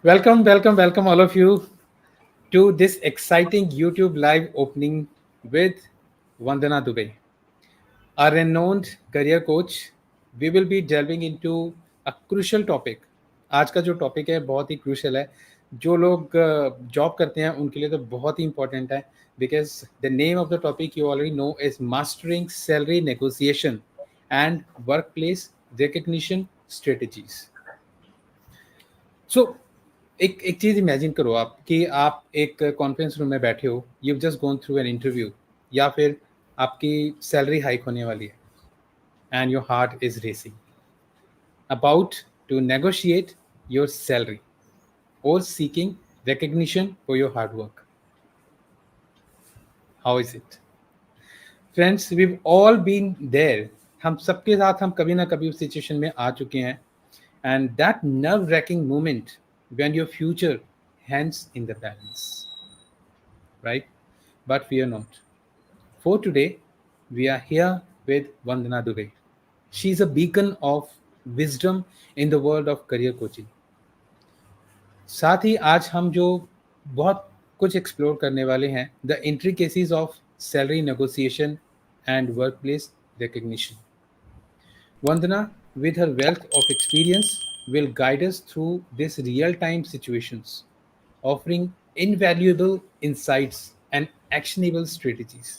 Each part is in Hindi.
Welcome all of you to this exciting YouTube live opening with Vandana Dubey, a renowned career coach. We will be delving into a crucial topic. आज का जो टॉपिक है बहुत ही क्रूशल है. जो लोग जॉब करते हैं उनके लिए तो बहुत ही इंपॉर्टेंट है because the name of the topic you already know is mastering salary negotiation and workplace recognition strategies. So एक एक चीज़ इमेजिन करो आप कि आप एक कॉन्फ्रेंस रूम में बैठे हो, you just gone through an interview या फिर आपकी सैलरी हाइक होने वाली है and your heart is racing about to negotiate your salary और seeking recognition for your hard work. How is it friends? We all been there. हम सबके साथ हम कभी ना कभी उस सिचुएशन में आ चुके हैं. And that nerve-wracking moment when your future hangs in the balance, right? But fear not. For today, we are here with Vandana Dubey. She is a beacon of wisdom in the world of career coaching. साथ ही आज हम जो बहुत कुछ एक्सप्लोर करने वाले हैं, the intricacies of salary negotiation and workplace recognition. Vandana, with her wealth of experience, will guide us through these real time situations, offering invaluable insights and actionable strategies.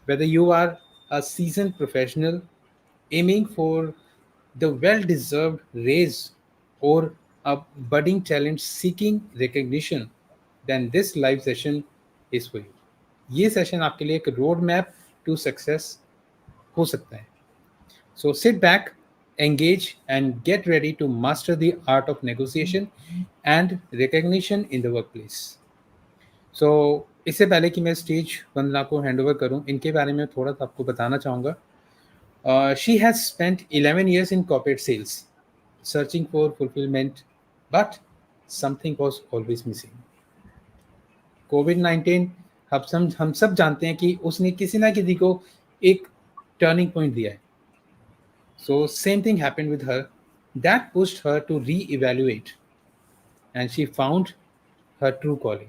Whether you are a seasoned professional aiming for the well deserved raise or a budding talent seeking recognition, then this live session is for you. ये सेशन आपके लिए एक रोड मैप टू सक्सेस हो सकता है. So sit back, engage, and get ready to master the art of negotiation and recognition in the workplace. So इससे पहले कि मैं स्टेज वंदना को हैंड ओवर करूं, इनके बारे में थोड़ा सा आपको बताना चाहूँगा. She has spent 11 years in corporate sales, searching for fulfillment, but something was always missing. COVID-19 हम सब जानते हैं कि उसने किसी ना किसी को एक टर्निंग पॉइंट दिया है. So same thing happened with her. That pushed her to re-evaluate, and she found her true calling,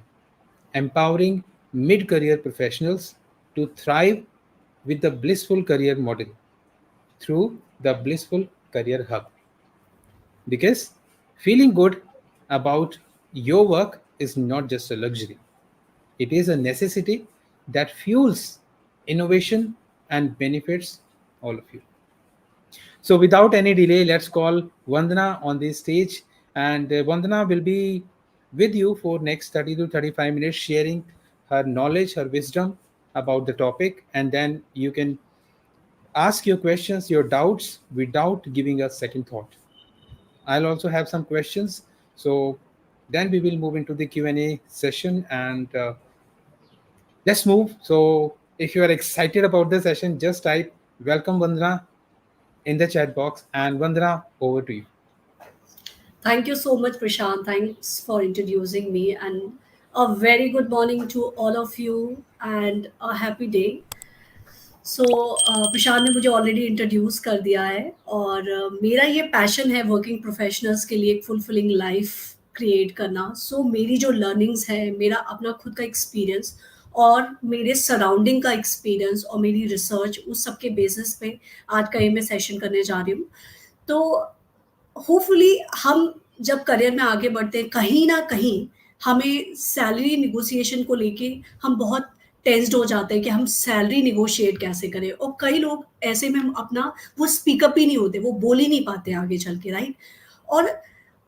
empowering mid-career professionals to thrive with the blissful career model through the Blissful Career Hub. Because feeling good about your work is not just a luxury, it is a necessity that fuels innovation and benefits all of you. So without any delay, let's call Vandana on the stage, and Vandana will be with you for next 30 to 35 minutes, sharing her knowledge, her wisdom about the topic, and then you can ask your questions, your doubts without giving a second thought. I'll also have some questions, so then we will move into the Q&A session, and let's move. So if you are excited about the session, just type welcome Vandana in the chat box, and Vandana, over to you. Thank you so much, Prashant. Thanks for introducing me, and a very good morning to all of you, and a happy day. सो प्रशांत ने मुझे ऑलरेडी इंट्रोड्यूस कर दिया है और मेरा ये पैशन है वर्किंग प्रोफेशनल्स के लिए एक फुलफिलिंग लाइफ क्रिएट करना. सो मेरी जो लर्निंग्स है, मेरा अपना खुद का एक्सपीरियंस और मेरे सराउंडिंग का एक्सपीरियंस और मेरी रिसर्च, उस सब के बेसिस पे आज का ये मैं सेशन करने जा रही हूँ. तो होपफुली हम जब करियर में आगे बढ़ते हैं, कहीं ना कहीं हमें सैलरी निगोशिएशन को लेके हम बहुत टेंस्ड हो जाते हैं कि हम सैलरी निगोशिएट कैसे करें. और कई लोग ऐसे में हम अपना वो स्पीकअप ही नहीं होते, वो बोल ही नहीं पाते आगे चल के, राइट. और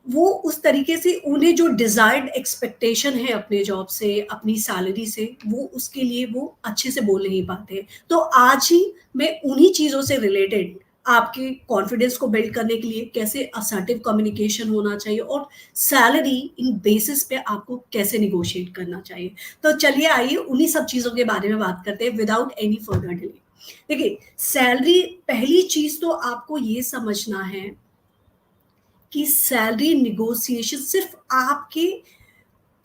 वो उस तरीके से उन्हें जो डिजायर्ड एक्सपेक्टेशन है अपने जॉब से, अपनी सैलरी से, वो उसके लिए वो अच्छे से बोल नहीं पाते. तो आज ही मैं उन्हीं चीज़ों से रिलेटेड आपके कॉन्फिडेंस को बिल्ड करने के लिए कैसे असर्टिव कम्युनिकेशन होना चाहिए और सैलरी इन बेसिस पे आपको कैसे निगोशिएट करना चाहिए. तो चलिए आइए उन्हीं सब चीज़ों के बारे में बात करते हैं विदाउट एनी फर्दर डिले. देखिए, सैलरी, पहली चीज़ तो आपको ये समझना है कि सैलरी निगोशिएशन सिर्फ आपके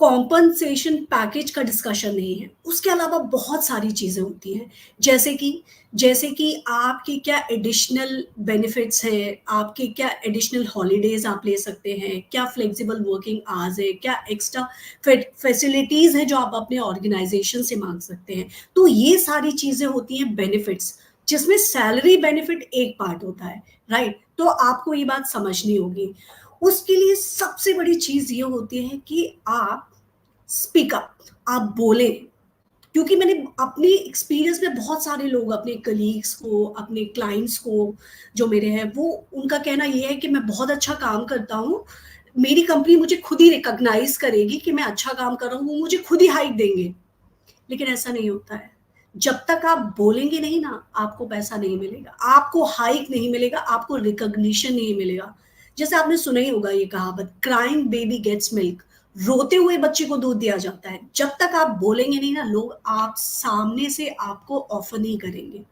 कॉम्पनसेशन पैकेज का डिस्कशन नहीं है, उसके अलावा बहुत सारी चीज़ें होती हैं, जैसे कि आपके क्या एडिशनल बेनिफिट्स हैं, आपके क्या एडिशनल हॉलीडेज़ आप ले सकते हैं, क्या फ्लेक्सिबल वर्किंग आवर्स है, क्या एक्स्ट्रा फैसिलिटीज़ हैं जो आप अपने ऑर्गेनाइजेशन से माँग सकते हैं। तो ये सारी चीज़ें होती हैं बेनिफिट्स, जिसमें सैलरी बेनिफिट एक पार्ट होता है, राइट? तो आपको ये बात समझनी होगी। उसके लिए सबसे बड़ी चीज़ ये होती है कि आप स्पीक अप, आप बोलें। क्योंकि मैंने अपने एक्सपीरियंस में बहुत सारे लोग, अपने कलीग्स को, अपने क्लाइंट्स को जो मेरे हैं, वो उनका कहना ये है कि मैं बहुत अच्छा काम करता हूँ, मेरी कंपनी मुझे खुद ही रिकॉग्नाइज करेगी कि मैं अच्छा काम कर रहा हूँ, वो मुझे खुद ही हाइक देंगे। लेकिन ऐसा नहीं होता है। जब तक आप बोलेंगे नहीं ना, आपको पैसा नहीं मिलेगा, आपको हाइक नहीं मिलेगा, आपको रिकॉग्निशन नहीं मिलेगा। जैसे आपने सुना ही होगा ये कहावत, क्राइंग बेबी गेट्स मिल्क, रोते हुए बच्चे को दूध दिया जाता है। जब तक आप बोलेंगे नहीं ना, लोग आप सामने से आपको ऑफर नहीं करेंगे।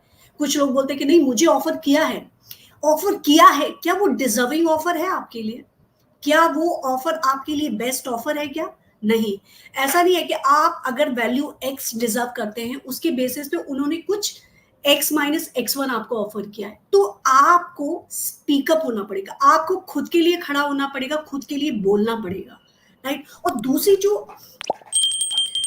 कुछ लोग बोलते हैं कि नहीं, मुझे ऑफर किया है। ऑफर किया है, क्या वो डिजर्विंग ऑफर है आपके लिए? क्या वो ऑफर आपके लिए बेस्ट ऑफर है क्या? नहीं। ऐसा नहीं है कि आप अगर वैल्यू एक्स डिजर्व करते हैं, उसके बेसिस पे उन्होंने कुछ एक्स माइनस एक्स वन आपको ऑफर किया है, तो आपको स्पीकअप होना पड़ेगा, आपको खुद के लिए खड़ा होना पड़ेगा, खुद के लिए बोलना पड़ेगा, राइट? और दूसरी जो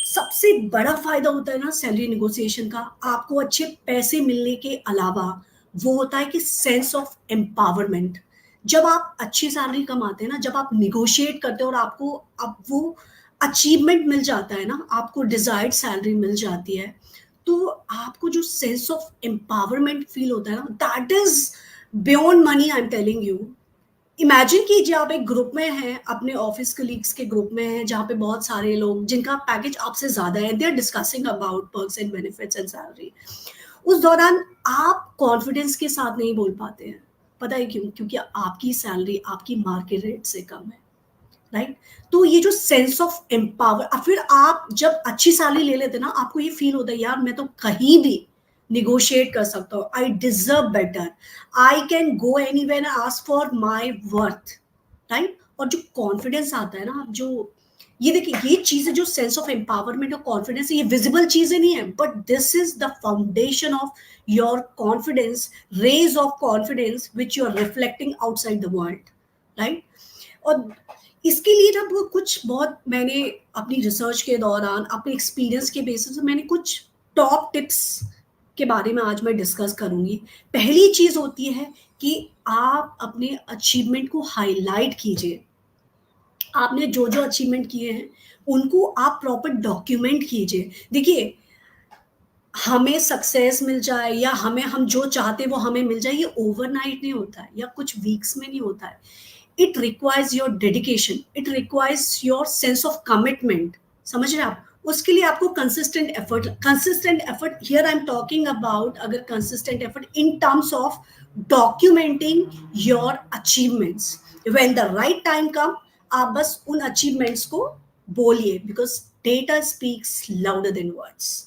सबसे बड़ा फायदा होता है ना सैलरी नेगोशिएशन का, आपको अच्छे पैसे मिलने के अलावा, वो होता है कि सेंस ऑफ एम्पावरमेंट। जब आप अच्छी सैलरी कमाते हैं ना, जब आप निगोशिएट करते हो और आपको अब वो अचीवमेंट मिल जाता है ना, आपको डिजायर्ड सैलरी मिल जाती है, तो आपको जो सेंस ऑफ एम्पावरमेंट फील होता है ना, that is beyond money, I am telling you. Imagine कीजिए, आप एक ग्रुप में हैं, अपने ऑफिस कलीग्स के ग्रुप में हैं, जहाँ पे बहुत सारे लोग जिनका पैकेज आपसे ज्यादा है, they are discussing about perks and benefits and salary. उस दौरान आप कॉन्फिडेंस के साथ नहीं बोल पाते हैं। पता है क्यों? क्योंकि आपकी सैलरी आपकी मार्केट रेट से कम है, राइट? तो ये जो सेंस ऑफ एम्पावर, फिर आप जब अच्छी सैलरी ले लेते ना, आपको ये फील होता है, यार मैं तो कहीं भी निगोशिएट कर सकता हूँ, I deserve better, I can go anywhere and ask for my worth, right? और जो कॉन्फिडेंस आता है ना, आप जो ये देखिए, ये चीजें जो सेंस ऑफ एम्पावरमेंट और कॉन्फिडेंस, ये विजिबल चीजें नहीं है, but this is the foundation of your confidence, raise of confidence which you are reflecting outside the world, right? और इसके लिए ना वो कुछ बहुत, मैंने अपनी रिसर्च के दौरान, अपने एक्सपीरियंस के बेसिस पे मैंने कुछ टॉप टिप्स के बारे में आज मैं डिस्कस करूंगी। पहली चीज होती है कि आप अपने अचीवमेंट को हाईलाइट कीजिए। आपने जो जो अचीवमेंट किए हैं, उनको आप प्रॉपर डॉक्यूमेंट कीजिए। देखिए, हमें सक्सेस मिल जाए या हम जो चाहते हैं वो हमें मिल जाए, ये ओवरनाइट नहीं होता है या कुछ वीक्स में नहीं होता है। It requires your dedication, it requires your sense of commitment. समझ रहे हैं आप? उसके लिए आपको consistent effort here I am talking about, अगर consistent effort in terms of documenting your achievements. When the right time come, आप बस उन अचीवमेंट्स को बोलिए, because data speaks louder than words.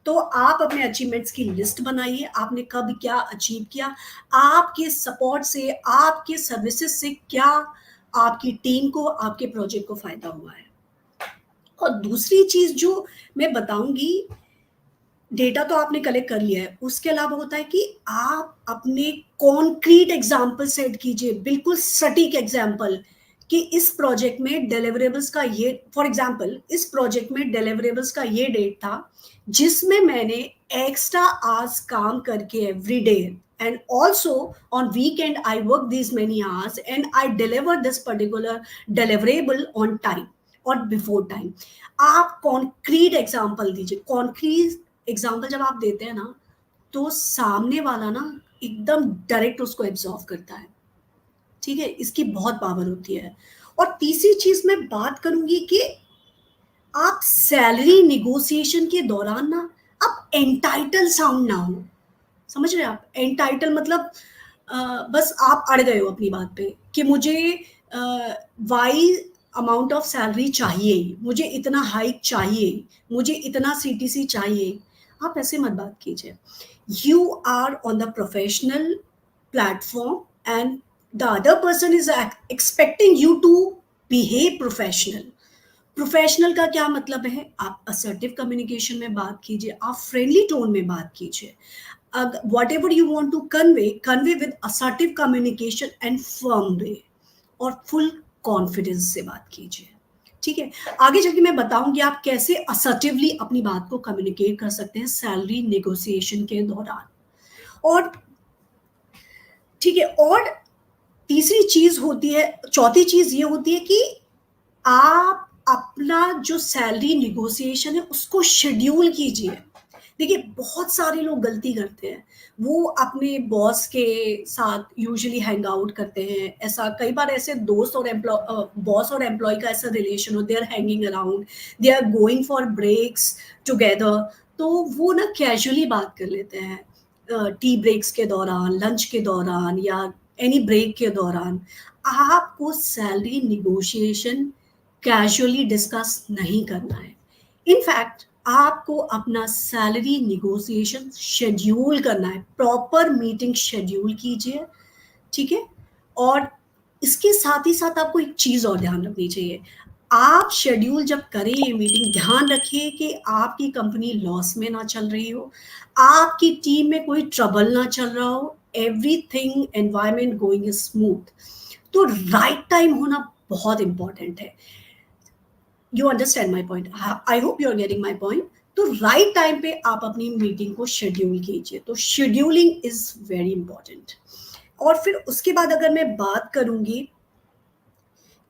तो आप अपने अचीवमेंट्स की लिस्ट बनाइए, आपने कब क्या अचीव किया, आपके सपोर्ट से, आपके सर्विसेज से क्या आपकी टीम को, आपके प्रोजेक्ट को फायदा हुआ है। और दूसरी चीज जो मैं बताऊंगी, डेटा तो आपने कलेक्ट कर लिया है, उसके अलावा होता है कि आप अपने कॉन्क्रीट एग्जाम्पल सेट कीजिए, बिल्कुल सटीक एग्जाम्पल, कि इस प्रोजेक्ट में डिलीवरेबल्स का ये, फॉर एग्जाम्पल इस प्रोजेक्ट में डिलीवरेबल्स का ये डेट था, जिसमें मैंने एक्स्ट्रा आवर्स काम करके every day, and also on weekend I work these many hours and I deliver this particular deliverable on time or before time। आप कॉन्क्रीट एग्जाम्पल दीजिए। कॉन्क्रीट एग्जाम्पल जब आप देते हैं ना, तो सामने वाला ना एकदम डायरेक्ट उसको एब्जॉर्व करता है, ठीक है? इसकी बहुत पावर होती है। और तीसरी चीज मैं बात करूंगी कि आप सैलरी निगोशिएशन के दौरान ना, आप एंटाइटल साउंड ना हो। समझ रहे हैं आप? एंटाइटल मतलब बस आप अड़ गए हो अपनी बात पे कि मुझे वाई अमाउंट ऑफ सैलरी चाहिए, मुझे इतना हाइक चाहिए, मुझे इतना सीटीसी चाहिए। आप ऐसे मत बात कीजिए। You are on the professional platform and the other person is expecting you to behave professional। Professional का क्या मतलब है, आप असर्टिव कम्युनिकेशन में बात कीजिए, आप फ्रेंडली टोन में बात कीजिए, whatever you want to convey with assertive communication and firm way, और फुल कॉन्फिडेंस से बात कीजिए। ठीक है, आगे जाके मैं बताऊंगी आप कैसे असर्टिवली अपनी बात को कम्युनिकेट कर सकते हैं सैलरी नेगोशिएशन के दौरान। और ठीक है, और तीसरी चीज होती है, चौथी चीज ये होती है कि आप अपना जो सैलरी निगोशिएशन है उसको शेड्यूल कीजिए। देखिए, बहुत सारे लोग गलती करते हैं, वो अपने बॉस के साथ यूजुअली हैंग आउट करते हैं। ऐसा कई बार ऐसे दोस्त और बॉस और एम्प्लॉय का ऐसा रिलेशन हो, they are hanging around, they are going for breaks together, तो वो ना कैजुअली बात कर लेते हैं टी ब्रेक्स के दौरान, लंच के दौरान, या एनी ब्रेक के दौरान। आपको सैलरी निगोशिएशन कैजुअली डिस्कस नहीं करना है। इनफैक्ट आपको अपना सैलरी निगोशिएशन शेड्यूल करना है, प्रॉपर मीटिंग शेड्यूल कीजिए। ठीक है, और इसके साथ ही साथ आपको एक चीज और ध्यान रखनी चाहिए, आप शेड्यूल जब करें ये मीटिंग, ध्यान रखिए कि आपकी कंपनी लॉस में ना चल रही हो, आपकी टीम में कोई ट्रबल ना चल रहा हो, एवरीथिंग एनवायरमेंट गोइंग स्मूथ। तो राइट टाइम होना बहुत इंपॉर्टेंट है। You understand my point, I hope you are getting my point. तो राइट टाइम पे आप अपनी मीटिंग को शेड्यूल कीजिए, तो शेड्यूलिंग इज वेरी इंपॉर्टेंट। और फिर उसके बाद अगर मैं बात करूंगी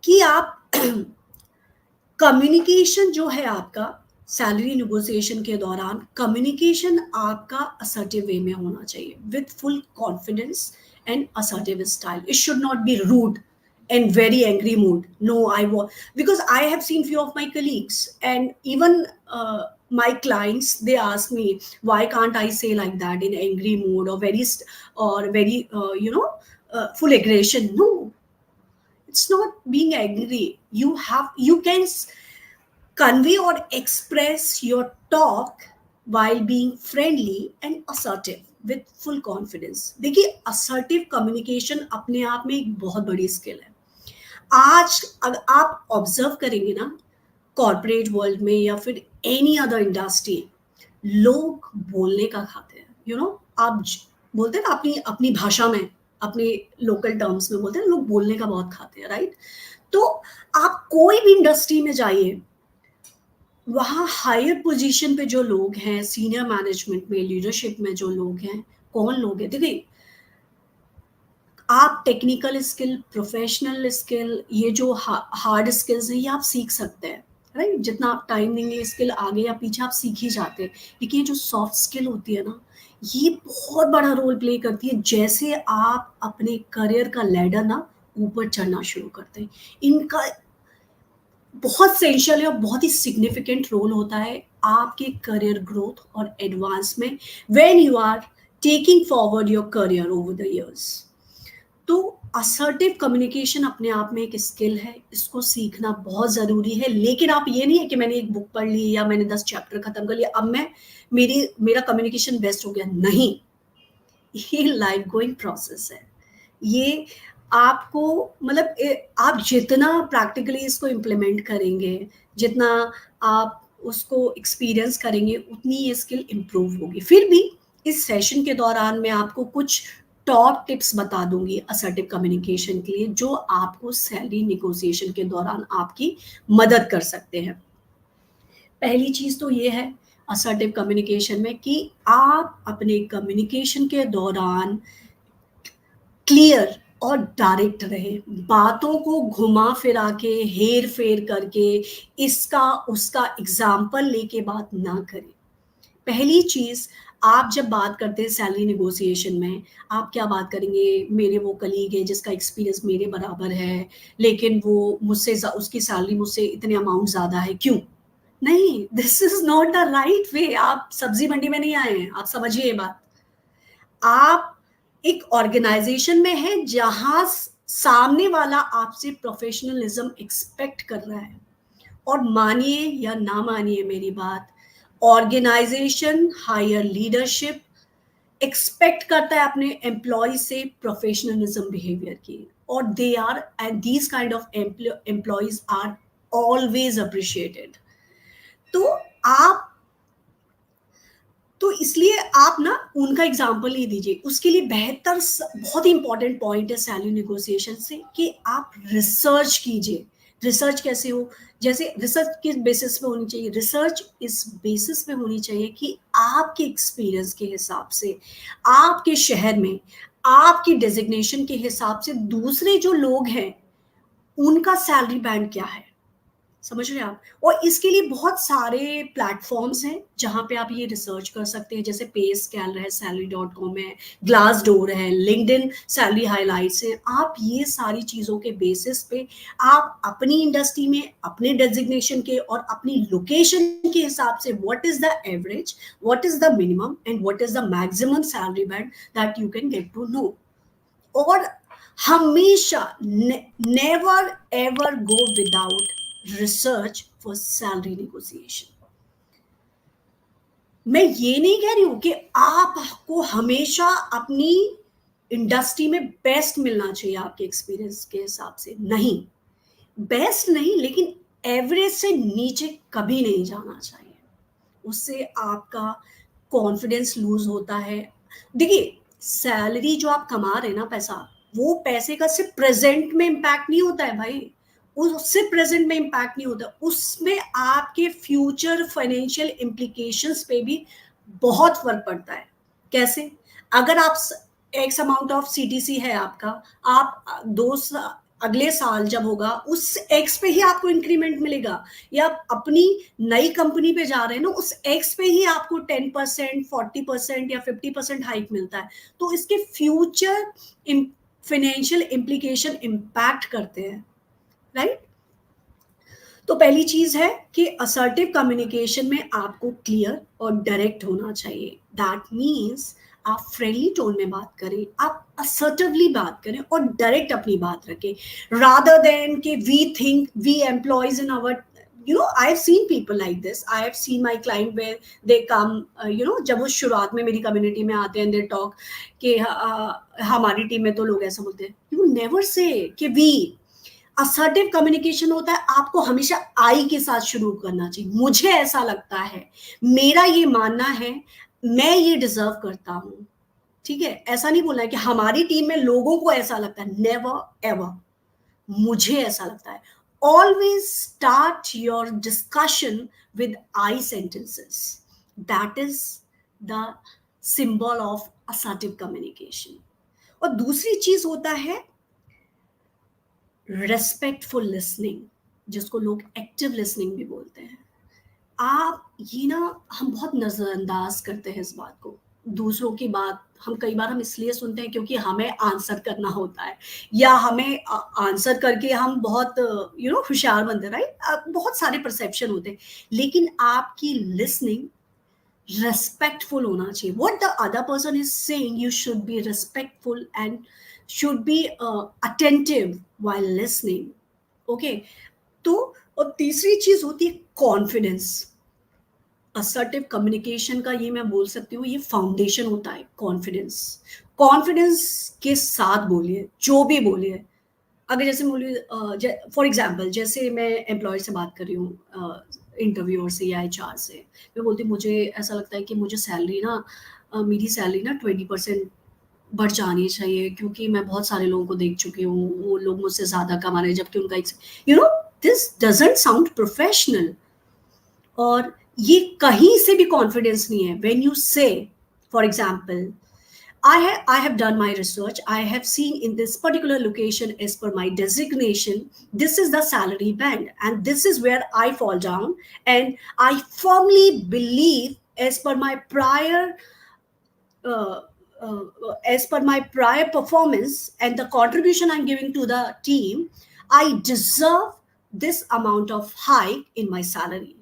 कि आप कम्युनिकेशन जो है आपका सैलरी नेगोशिएशन के दौरान, कम्युनिकेशन आपका असर्टिव वे में होना चाहिए with full confidence and assertive style. It should not be rude and very angry mood. No, because I have seen few of my colleagues, and even my clients, they ask me, why can't I say like that in angry mood, or very full aggression? No, it's not being angry. You can convey or express your talk while being friendly and assertive with full confidence. देखिए, assertive communication अपने आप में एक बहुत बड़ी स्किल है। आज अगर आप ऑब्जर्व करेंगे ना, कॉर्पोरेट वर्ल्ड में या फिर एनी अदर इंडस्ट्री, लोग बोलने का खाते हैं। आप बोलते हैं ना, अपनी अपनी भाषा में, अपने लोकल टर्म्स में बोलते हैं, लोग बोलने का बहुत खाते हैं, राइट? तो आप कोई भी इंडस्ट्री में जाइए, वहाँ हायर पोजीशन पे जो लोग हैं, सीनियर मैनेजमेंट में, लीडरशिप में जो लोग हैं, कौन लोग हैं? देखिए, आप टेक्निकल स्किल, प्रोफेशनल स्किल, ये जो हार्ड स्किल्स हैं, ये आप सीख सकते हैं, राइट? जितना आप टाइम देंगे, स्किल आगे या पीछे आप सीख ही जाते हैं। लेकिन ये जो सॉफ्ट स्किल होती है ना, ये बहुत बड़ा रोल प्ले करती है। जैसे आप अपने करियर का लैडर ना ऊपर चढ़ना शुरू करते हैं, इनका बहुत सेंशियल है और बहुत ही सिग्निफिकेंट रोल होता है आपके करियर ग्रोथ और एडवांस में, when you are taking forward your career over the years. तो असर्टिव कम्युनिकेशन अपने आप में एक स्किल है, इसको सीखना बहुत ज़रूरी है। लेकिन आप ये नहीं है कि मैंने एक बुक पढ़ ली या मैंने 10 चैप्टर खत्म कर लिया, अब मेरा कम्युनिकेशन बेस्ट हो गया। नहीं, ये लाइफ गोइंग प्रोसेस है। ये आपको मतलब आप जितना प्रैक्टिकली इसको इम्प्लीमेंट करेंगे, जितना आप उसको एक्सपीरियंस करेंगे, उतनी ये स्किल इम्प्रूव होगी। फिर भी इस सेशन के दौरान मैं आपको कुछ टॉप टिप्स बता दूंगी असर्टिव कम्युनिकेशन के लिए, जो आपको सैलरी निगोशिएशन के दौरान आपकी मदद कर सकते हैं। पहली चीज तो ये है असर्टिव कम्युनिकेशन में कि आप अपने कम्युनिकेशन के दौरान क्लियर और डायरेक्ट रहे, बातों को घुमा फिरा के, हेर फेर करके, इसका उसका एग्जाम्पल लेके बात ना करें। पहली चीज, आप जब बात करते हैं सैलरी नेगोशिएशन में, आप क्या बात करेंगे? मेरे वो कलीग है जिसका एक्सपीरियंस मेरे बराबर है, लेकिन वो उसकी सैलरी मुझसे इतने अमाउंट ज्यादा है, क्यों? नहीं, this is not the right way. आप सब्जी मंडी में नहीं आए हैं, आप समझिए ये बात। आप एक ऑर्गेनाइजेशन में है जहां सामने वाला आपसे प्रोफेशनलिज्म एक्सपेक्ट कर रहा है। और मानिए या ना मानिए मेरी बात, ऑर्गेनाइजेशन, हायर लीडरशिप एक्सपेक्ट करता है अपने एम्प्लॉय से प्रोफेशनलिज्म बिहेवियर की, और they are, and these kind of employees are always appreciated. तो आप, तो इसलिए आप ना उनका एग्जाम्पल ही दीजिए. उसके लिए बेहतर बहुत ही इंपॉर्टेंट पॉइंट है सैलरी नेगोशिएशन से कि आप रिसर्च कीजिए. रिसर्च कैसे हो, जैसे रिसर्च किस बेसिस पे होनी चाहिए, रिसर्च इस बेसिस पे होनी चाहिए कि आपके एक्सपीरियंस के हिसाब से, आपके शहर में, आपकी डेजिग्नेशन के हिसाब से दूसरे जो लोग हैं उनका सैलरी बैंड क्या है. समझ रहे हैं आप. और इसके लिए बहुत सारे प्लेटफॉर्म्स हैं जहां पे आप ये रिसर्च कर सकते हैं, जैसे पे स्कैलर है, salary.com है, ग्लास डोर है, लिंक्डइन सैलरी हाइलाइट्स है. आप ये सारी चीजों के बेसिस पे आप अपनी इंडस्ट्री में अपने डेजिग्नेशन के और अपनी लोकेशन के हिसाब से what is the average, what is the minimum and what is the maximum salary band that you can get to know. और हमेशा never ever go without research for salary negotiation. मैं ये नहीं कह रही हूं कि आपको हमेशा अपनी इंडस्ट्री में बेस्ट मिलना चाहिए आपके एक्सपीरियंस के हिसाब से. नहीं, बेस्ट नहीं, लेकिन एवरेज से नीचे कभी नहीं जाना चाहिए. उससे आपका कॉन्फिडेंस लूज होता है. देखिए, सैलरी जो आप कमा रहे हैं ना, पैसा, वो पैसे का सिर्फ प्रेजेंट में इम्पैक्ट नहीं होता है भाई. उससे प्रेजेंट में इम्पैक्ट नहीं होता, उसमें आपके फ्यूचर फाइनेंशियल इम्प्लीकेशंस पे भी बहुत फर्क पड़ता है. कैसे? अगर आप एक्स अमाउंट ऑफ सीटीसी है आपका, आप अगले साल जब होगा उस एक्स पे ही आपको इंक्रीमेंट मिलेगा, या अपनी नई कंपनी पे जा रहे हैं ना, उस एक्स पे ही आपको 10%, 40% या 50% हाइक मिलता है. तो इसके फ्यूचर फाइनेंशियल इम्प्लीकेशन इम्पैक्ट करते हैं, राइट. तो पहली चीज है कि असर्टिव कम्युनिकेशन में आपको क्लियर और डायरेक्ट होना चाहिए. दैट मीन्स आप फ्रेंडली टोन में बात करें, आप असर्टिवली बात करें और डायरेक्ट अपनी बात रखें, रादर देन कि we think we employees in our, you know, I've seen people like this. I have seen my client where they come, you know, जब वो शुरुआत में मेरी कम्युनिटी में आते हैं, they talk कि हमारी टीम में तो लोग ऐसा बोलते हैं. You never say कि we. असर्टिव कम्युनिकेशन होता है आपको हमेशा आई के साथ शुरू करना चाहिए. मुझे ऐसा लगता है, मेरा ये मानना है, मैं ये डिजर्व करता हूं. ठीक है, ऐसा नहीं बोलना है कि हमारी टीम में लोगों को ऐसा लगता है. नेवर एवर, मुझे ऐसा लगता है. Always start your discussion with I sentences. That is the symbol of assertive communication. और दूसरी चीज होता है रेस्पेक्टफुल लिसनिंग, जिसको लोग एक्टिव लिसनिंग भी बोलते हैं. आप ये ना, हम बहुत नजरअंदाज करते हैं इस बात को. दूसरों की बात हम कई बार हम इसलिए सुनते हैं क्योंकि हमें आंसर करना होता है, या हमें आंसर करके हम बहुत होशियार बनते हैं, राइट. बहुत सारे परसेप्शन होते हैं, लेकिन आपकी लिसनिंग respectful होना चाहिए. What the other person is saying, you should be respectful and should be attentive while listening. Okay. तो और तीसरी चीज होती है कॉन्फिडेंस. असर्टिव कम्युनिकेशन का ये मैं बोल सकती हूँ, ये फाउंडेशन होता है कॉन्फिडेंस. कॉन्फिडेंस के साथ बोलिए, जो भी बोलिए. अगर जैसे बोलिए, फॉर एग्जाम्पल, जैसे मैं एम्प्लॉय से बात कर रही हूँ, इंटरव्यूअर से या एचआर से, मैं बोलती हूँ मुझे ऐसा लगता है कि मुझे सैलरी ना, मेरी सैलरी ना 20% बढ़ जानी चाहिए, क्योंकि मैं बहुत सारे लोगों को देख चुकी हूँ, वो लोग मुझसे ज़्यादा कमा रहे हैं, जबकि उनका दिस डजंट साउंड प्रोफेशनल. और ये कहीं से भी कॉन्फिडेंस नहीं है. व्हेन यू से, for example, I have done my research. I have seen in this particular location, as per my designation, this is the salary band, and this is where I fall down. And I firmly believe, as per my prior performance and the contribution I'm giving to the team, I deserve this amount of hike in my salary.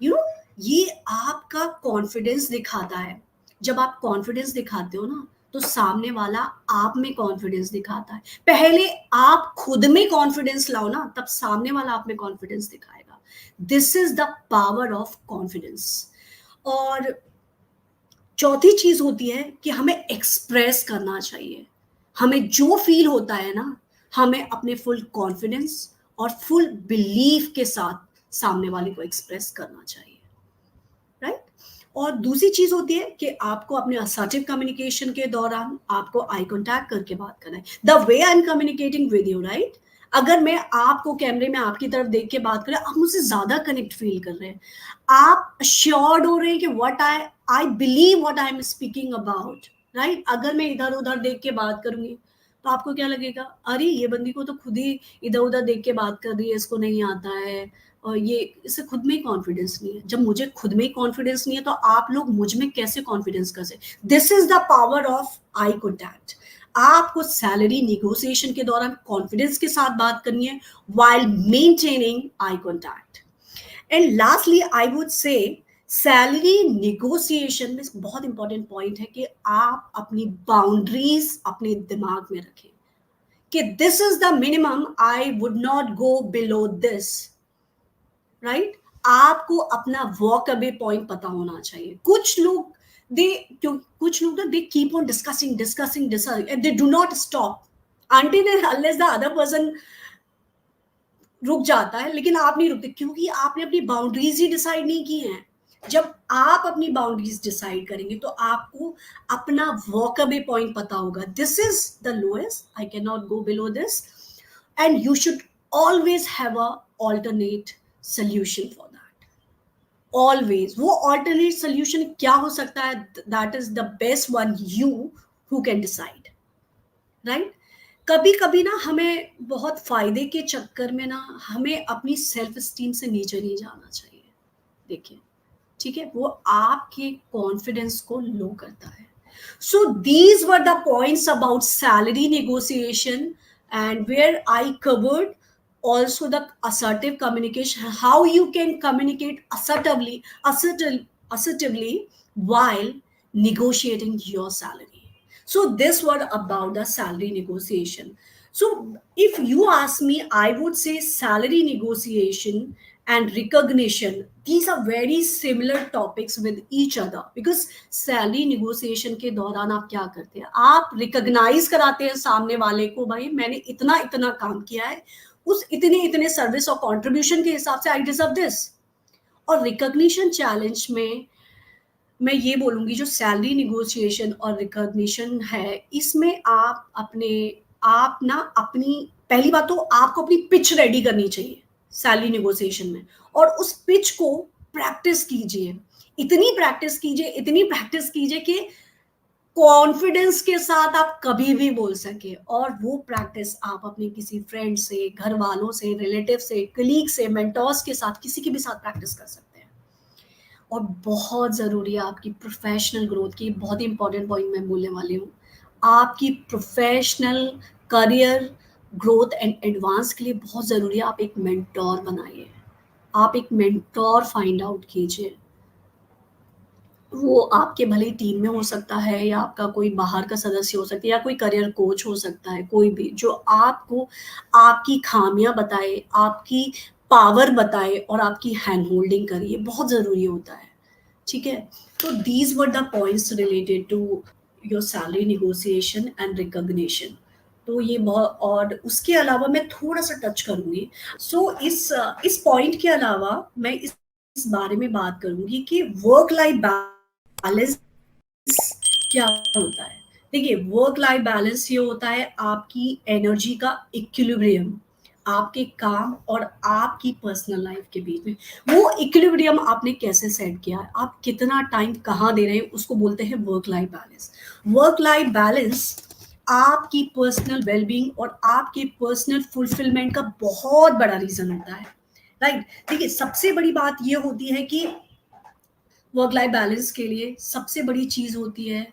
ये आपका कॉन्फिडेंस दिखाता है. जब आप कॉन्फिडेंस दिखाते हो ना, तो सामने वाला आप में कॉन्फिडेंस दिखाता है. पहले आप खुद में कॉन्फिडेंस लाओ ना, तब सामने वाला आप में कॉन्फिडेंस दिखाएगा. This is the power of confidence. और चौथी चीज होती है कि हमें एक्सप्रेस करना चाहिए. हमें जो फील होता है ना, हमें अपने फुल कॉन्फिडेंस और फुल बिलीफ के साथ सामने वाले को एक्सप्रेस करना चाहिए, राइट? और दूसरी चीज होती है कि आपको अपने असर्टिव कम्युनिकेशन के दौरान आपको आई कांटेक्ट करके बात करना है, the way I am communicating with you, right? अगर मैं आपको कैमरे में आपकी तरफ देख के बात कर रहे हैं, आप मुझसे ज्यादा कनेक्ट फील कर रहे हैं, आप श्योर्ड हो रहे हैं कि what I believe what I am speaking about, right? अगर मैं इधर उधर देख के बात करूंगी तो आपको क्या लगेगा, अरे ये बंदी को तो खुद ही इधर उधर देख के बात कर रही है, इसको नहीं आता है, और ये इससे खुद में ही कॉन्फिडेंस नहीं है। जब मुझे खुद में ही कॉन्फिडेंस नहीं है तो आप लोग मुझ में कैसे कॉन्फिडेंस कर सकते? This is the power of eye contact. आपको सैलरी निगोशिएशन के दौरान कॉन्फिडेंस के साथ बात करनी है while maintaining eye contact. And lastly, I would say salary negotiation में बहुत इंपॉर्टेंट पॉइंट है कि आप अपनी बाउंड्रीज अपने दिमाग में रखें कि this is the minimum, I would not go below this, right? आपको अपना वॉक अवे पॉइंट पता होना चाहिए। कुछ लोग कुछ लोग ना they keep on discussing and they do not stop until and unless the other person रुक जाता है, लेकिन आप नहीं रुकते क्योंकि आपने अपनी बाउंड्रीज ही डिसाइड नहीं की हैं। जब आप अपनी बाउंड्रीज डिसाइड करेंगे तो आपको अपना वॉक अवे पॉइंट पता होगा, this is the lowest, I can not go below this, and you should always have a alternate solution for that. Always वो ऑल्टरनेट सोल्यूशन क्या हो सकता है, that is the best one you who can decide, right? कभी कभी ना हमें बहुत फायदे के चक्कर में ना हमें अपनी सेल्फ स्टीम से नीचे नहीं जाना चाहिए। देखिए, ठीक है, वो आपके कॉन्फिडेंस को लो करता है। So these were the points about salary negotiation and where I covered also the assertive communication, how you can communicate assertively while negotiating your salary. So this was about the salary negotiation. So if you ask me, I would say salary negotiation and recognition, these are very similar topics with each other, because salary negotiation के दौरान आप क्या करते हैं, आप रिकॉग्नाइज कराते हैं सामने वाले को, भाई मैंने इतना इतना काम किया है, उस इतने इतने सर्विस और कंट्रीब्यूशन के हिसाब से आई डिजर्व दिस। और रिकॉग्निशन चैलेंज में मैं ये बोलूंगी, जो सैलरी निगोशिएशन और रिकॉग्निशन है, इसमें आप ना अपनी पहली बात तो आपको अपनी पिच रेडी करनी चाहिए सैलरी निगोशिएशन में, और उस पिच को प्रैक्टिस कीजिए, इतनी प्रैक्टिस कीजिए कि कॉन्फिडेंस के साथ आप कभी भी बोल सके। और वो प्रैक्टिस आप अपने किसी फ्रेंड से, घर वालों से, रिलेटिव से, कलीग से, मेंटर्स के साथ, किसी के भी साथ प्रैक्टिस कर सकते हैं। और बहुत ज़रूरी है आपकी प्रोफेशनल ग्रोथ की, बहुत ही इंपॉर्टेंट पॉइंट मैं बोलने वाली हूँ, आपकी professional career growth and advance के लिए बहुत ज़रूरी है आप एक मेंटोर बनाइए, आप एक मेंटोर फाइंड आउट कीजिए। वो आपके भले टीम में हो सकता है, या आपका कोई बाहर का सदस्य हो सकता है, या कोई करियर कोच हो सकता है, कोई भी जो आपको आपकी खामियां बताए, आपकी पावर बताए और आपकी हैंड होल्डिंग करे, ये बहुत ज़रूरी होता है, ठीक है? तो these were the points related to your salary negotiation and recognition. तो ये बहुत, और उसके अलावा मैं थोड़ा सा टच करूंगी। सो इस पॉइंट के अलावा मैं इस बारे में बात करूंगी कि वर्क लाइफ बैलेंस क्या होता है। देखिए, वर्क लाइफ बैलेंस ये होता है आपकी एनर्जी का इक्विलिब्रियम, आपके काम और आपकी पर्सनल लाइफ के बीच में। वो इक्विलिब्रियम आपने कैसे सेट किया है, आप कितना टाइम कहाँ दे रहे हैं, उसको बोलते हैं work life balance. Work life balance आपकी पर्सनल वेलबींग और आपके पर्सनल फुलफिलमेंट का बहुत बड़ा रीजन होता है, राइट? देखिए, सबसे बड़ी बात ये होती है कि वर्क लाइफ बैलेंस के लिए सबसे बड़ी चीज होती है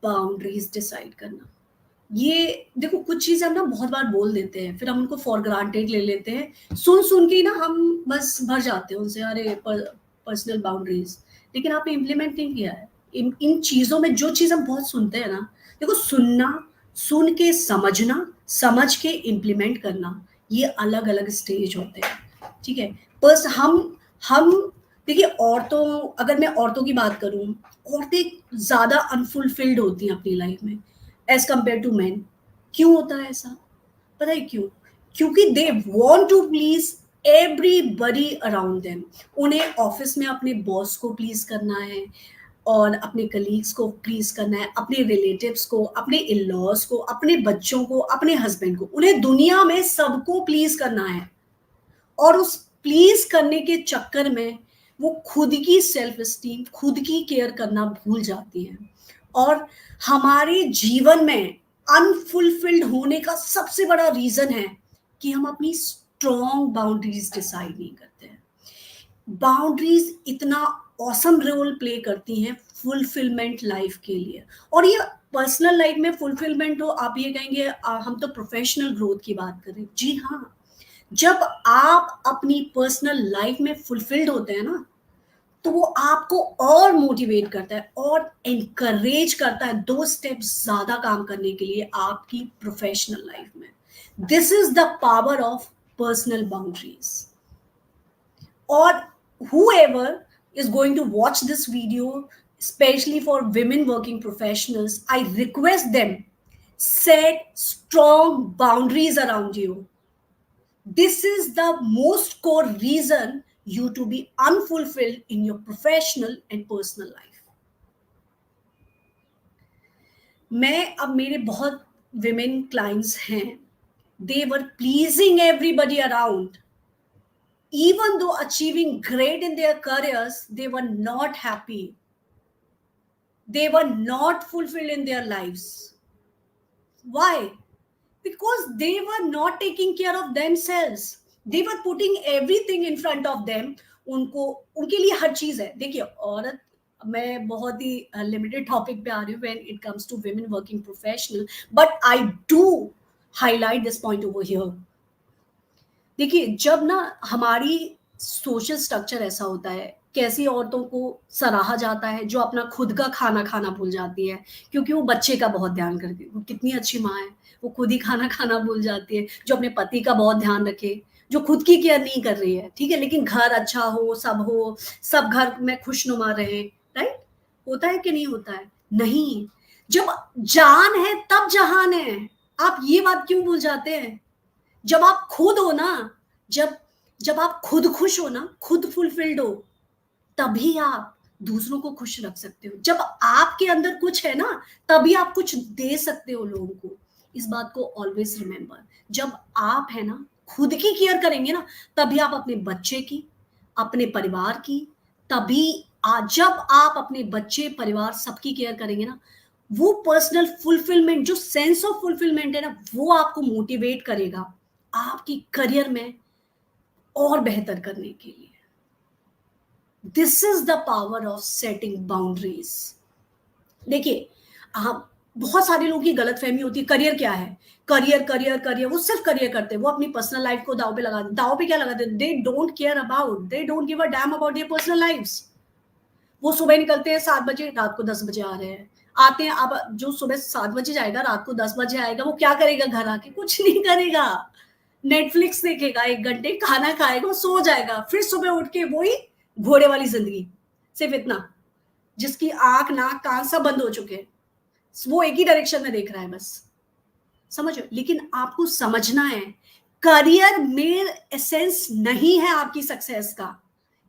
बाउंड्रीज डिसाइड करना। ये देखो, कुछ चीजें हम ना बहुत बार बोल देते हैं, फिर हम उनको फॉर ग्रांटेड ले लेते हैं, सुन के ही ना हम बस भर जाते हैं उनसे, अरे पर्सनल बाउंड्रीज, लेकिन आपने इम्प्लीमेंट नहीं किया है। इन चीजों में जो चीज हम बहुत सुनते हैं ना, देखो, सुन के समझना, समझ के इम्प्लीमेंट करना, ये अलग अलग स्टेज होते हैं, ठीक है? बस हम देखिए, अगर मैं औरतों की बात करूं, औरतें ज्यादा अनफुलफिल्ड होती हैं अपनी लाइफ में एज कंपेयर टू मैन। क्यों होता है ऐसा? पता है क्यों? क्योंकि they want to please everybody around them. उन्हें ऑफिस में अपने बॉस को प्लीज करना है, और अपने कलीग्स को प्लीज करना है, अपने रिलेटिव्स को, अपने इन लॉज को, अपने बच्चों को, अपने हस्बैंड को। उन्हें दुनिया में सबको प्लीज करना है, और उस प्लीज करने के चक्कर में वो खुद की सेल्फ स्टीम, खुद की केयर करना भूल जाती हैं। और हमारे जीवन में अनफुलफिल्ड होने का सबसे बड़ा रीजन है कि हम अपनी स्ट्रॉन्ग बाउंड्रीज डिसाइड नहीं करते हैं। बाउंड्रीज इतना ऑसम रोल प्ले करती हैं फुलफिलमेंट लाइफ के लिए। और ये पर्सनल लाइफ में फुलफिलमेंट हो, आप ये कहेंगे हम तो प्रोफेशनल ग्रोथ की बात कर रहे हैं। जी हाँ, जब आप अपनी पर्सनल लाइफ में फुलफिल्ड होते हैं ना, तो वो आपको और मोटिवेट करता है और एनकरेज करता है 2 स्टेप्स ज्यादा काम करने के लिए आपकी प्रोफेशनल लाइफ में। This is the power of personal boundaries. और whoever is going to watch this video, especially for women working professionals, I request them, set strong boundaries around you. This is the most core reason you to be unfulfilled in your professional and personal life. मैं अब मेरे बहुत women clients हैं, they were pleasing everybody around. Even though achieving great in their careers, they were not happy. They were not fulfilled in their lives. Why? Because they were not taking care of themselves. They were putting everything in front of them. उनको उनके लिए हर चीज है। देखिए, औरत, मैं बहुत ही लिमिटेड टॉपिक पे आ रही हूँ when it comes to women working professional, but I do highlight this point over here. देखिए, जब ना हमारी सोशल स्ट्रक्चर ऐसा होता है, कैसी औरतों को सराहा जाता है जो अपना खुद का खाना खाना भूल जाती है, क्योंकि वो बच्चे का बहुत ध्यान करती है। वो कितनी अच्छी माँ है, वो खुद ही खाना खाना भूल जाती है। जो अपने पति का बहुत ध्यान रखे, जो खुद की केयर नहीं कर रही है, ठीक है, लेकिन घर अच्छा हो, सब घर में खुशनुमा रहे। राइट? होता है कि नहीं होता है? नहीं। जब जान है तब जहान है। आप ये बात क्यों भूल जाते हैं? जब आप खुद हो ना, जब आप खुद खुश हो ना, खुद फुलफिल्ड हो, तभी आप दूसरों को खुश रख सकते हो। जब आपके अंदर कुछ है ना, तभी आप कुछ दे सकते हो लोगों को। इस बात को ऑलवेज रिमेंबर। जब आप है ना खुद की केयर करेंगे ना, तभी आप अपने बच्चे की, अपने परिवार की, तभी जब आप अपने बच्चे, परिवार, सबकी केयर करेंगे ना, वो पर्सनल फुलफिलमेंट, जो सेंस ऑफ फुलफिलमेंट है ना, वो आपको मोटिवेट करेगा आपकी करियर में और बेहतर करने के लिए। This is the power of setting boundaries. देखिए, बहुत सारे लोगों की गलत फहमी होती है, करियर क्या है, करियर करियर करियर, वो सिर्फ करियर करते हैं, वो अपनी पर्सनल लाइफ को दाव पे लगा देते। दाव पे क्या लगाते हैं? They don't care about, they don't give a damn about their personal lives. वो सुबह निकलते हैं 7 बजे, रात को 10 बजे आ रहे हैं, आते हैं। अब जो सुबह 7 बजे जाएगा, रात को 10 बजे आएगा, वो क्या करेगा घर आके? कुछ नहीं करेगा, नेटफ्लिक्स देखेगा 1 घंटे, खाना खाएगा, सो जाएगा, फिर सुबह उठ के वही घोड़े वाली जिंदगी। सिर्फ इतना, जिसकी आंख, नाक, कान सब बंद हो चुके हैं, वो एक ही डायरेक्शन में देख रहा है बस। समझो? लेकिन आपको समझना है, करियर में एसेंस नहीं है आपकी सक्सेस का।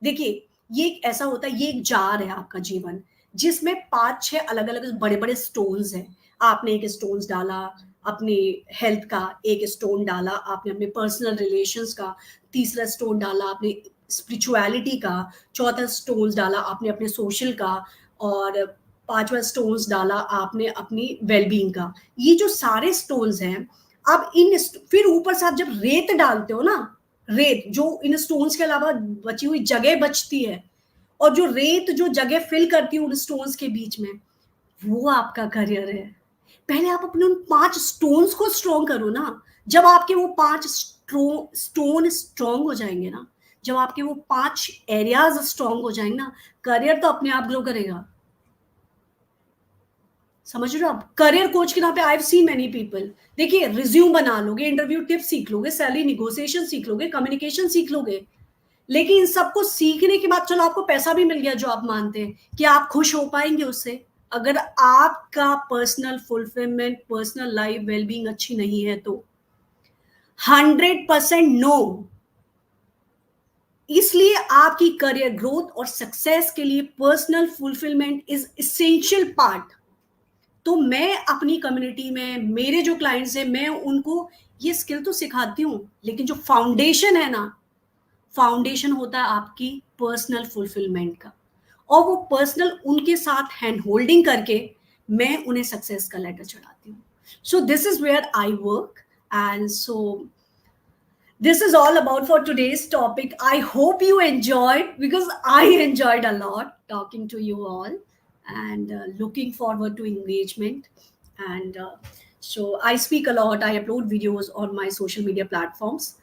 देखिए, ये ऐसा होता है, ये एक जार है आपका जीवन, जिसमें 5-6 अलग अलग बड़े बड़े स्टोन्स हैं। आपने एक स्टोन्स डाला अपने हेल्थ का, एक स्टोन डाला आपने अपने पर्सनल रिलेशंस का, तीसरा स्टोन डाला आपने स्पिरिचुअलिटी का, चौथा स्टोन्स डाला आपने अपने सोशल का, और 5वां स्टोन्स डाला आपने अपनी वेलबींग का। ये जो सारे स्टोन्स हैं, अब फिर ऊपर से आप जब रेत डालते हो ना, रेत जो इन स्टोन्स के अलावा बची हुई जगह बचती है, और जो रेत जो जगह फिल करती है उन स्टोन्स के बीच में, वो आपका करियर है। पहले आप अपने उन 5 स्टोन्स को स्ट्रॉन्ग करो ना। जब आपके वो 5 स्टोन स्ट्रॉन्ग हो जाएंगे ना, जब आपके वो 5 एरियाज स्ट्रॉन्ग हो जाएंगे ना, करियर तो अपने आप ग्रो करेगा। समझ रहे हो आप? करियर कोच के नाम पे I have seen many people. देखिए, रिज्यूम बना लोगे, इंटरव्यू टिप्स सीख लोगे, सैलरी निगोशिएशन सीख लोगे, कम्युनिकेशन सीख लोगे, लेकिन इन सबको सीखने के बाद चलो आपको पैसा भी मिल गया जो आप मानते हैं, कि आप खुश हो पाएंगे उससे? अगर आपका personal fulfilment, personal life, wellbeing अच्छी नहीं है तो 100% नो। इसलिए आपकी करियर ग्रोथ और सक्सेस के लिए personal fulfilment is essential part. तो मैं अपनी कम्युनिटी में मेरे जो क्लाइंट्स हैं, मैं उनको ये स्किल तो सिखाती हूँ, लेकिन जो फाउंडेशन है ना, फाउंडेशन होता है आपकी पर्सनल फुलफिलमेंट का। और वो पर्सनल उनके साथ हैंड होल्डिंग करके मैं उन्हें सक्सेस का लेटर चढ़ाती हूँ। So this is where I work. And so this is all about for today's topic. I hope you enjoyed, because I enjoyed a lot talking to you all, and looking forward to engagement. And so I speak a lot. I upload videos on my social media platforms.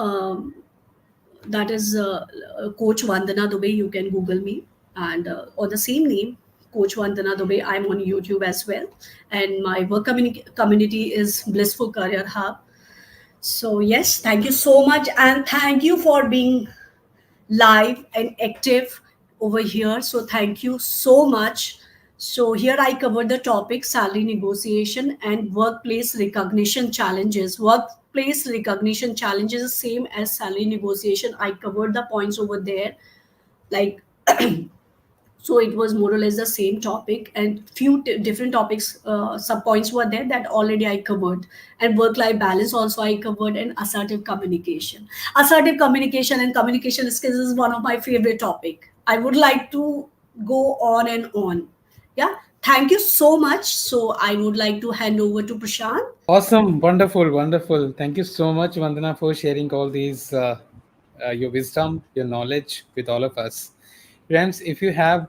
Um, that is Coach Vandana Dubey. You can Google me, and or the same name, Coach Vandana Dubey. I'm on YouTube as well, and my work community is Blissful Career Hub. So, yes, thank you so much. And thank you for being live and active over here. So, thank you so much. So, here I covered the topic salary negotiation and workplace recognition challenges. Workplace recognition challenges is same as salary negotiation. I covered the points over there. Like, so it was more or less the same topic, and few different topics, sub points were there that already I covered. And work life balance also I covered, and assertive communication and communication skills is one of my favorite topic. I would like to go on and on. Yeah, thank you so much. So I would like to hand over to Prashant. Awesome, wonderful, wonderful. Thank you so much, Vandana, for sharing all these, your wisdom, your knowledge with all of us. Friends, if you have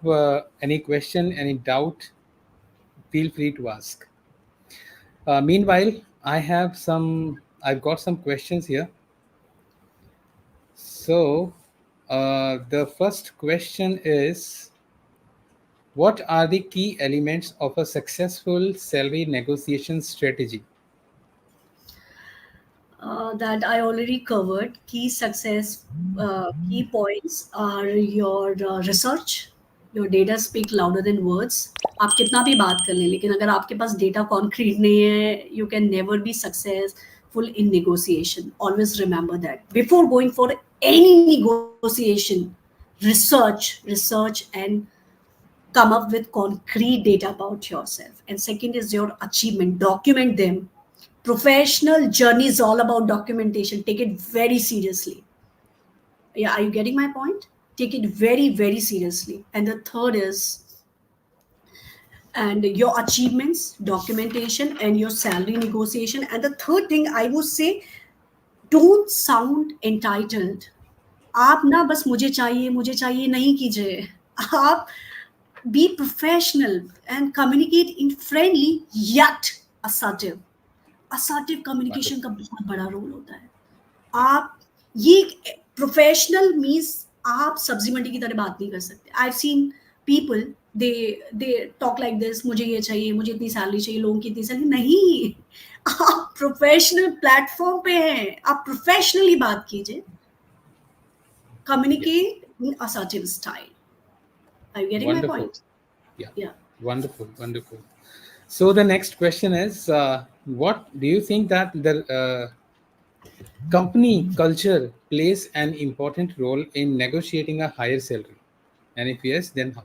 any question, any doubt, feel free to ask. Meanwhile, I've got some questions here. So, the first question is, what are the key elements of a successful salary negotiation strategy? That I already covered. Key points are your research. Your data speak louder than words. आप कितना भी बात कर लें, लेकिन अगर आपके पास डेटा कॉन्क्रीट नहीं है, you can never be successful in negotiation. Always remember that. Before going for any negotiation, research and come up with concrete data about yourself. And second is your achievement. Document them. Professional journey is all about documentation. Take it very seriously. Yeah, are you getting my point? Take it very, very seriously. And the third is, and your achievements, documentation, and your salary negotiation. And the third thing I would say, don't sound entitled. आप ना बस मुझे चाहिए नहीं कीजिए. आप be professional and communicate in friendly yet assertive. Assertive communication का बहुत बड़ा रोल होता है. आप ये प्रोफेशनल मीन्स आप सब्जी मंडी की तरह बात नहीं कर सकते. I have seen people, they talk like this, मुझे ये चाहिए, मुझे इतनी सैलरी चाहिए, लोगों की इतनी सैलरी नहीं. आप प्रोफेशनल प्लेटफॉर्म पे हैं, आप प्रोफेशनली बात कीजिए. Communicate in assertive style. Are you getting my Wonderful. Point? Yeah. Wonderful. Wonderful. So the next question is, what do you think that the company culture plays an important role in negotiating a higher salary? And if yes, then how?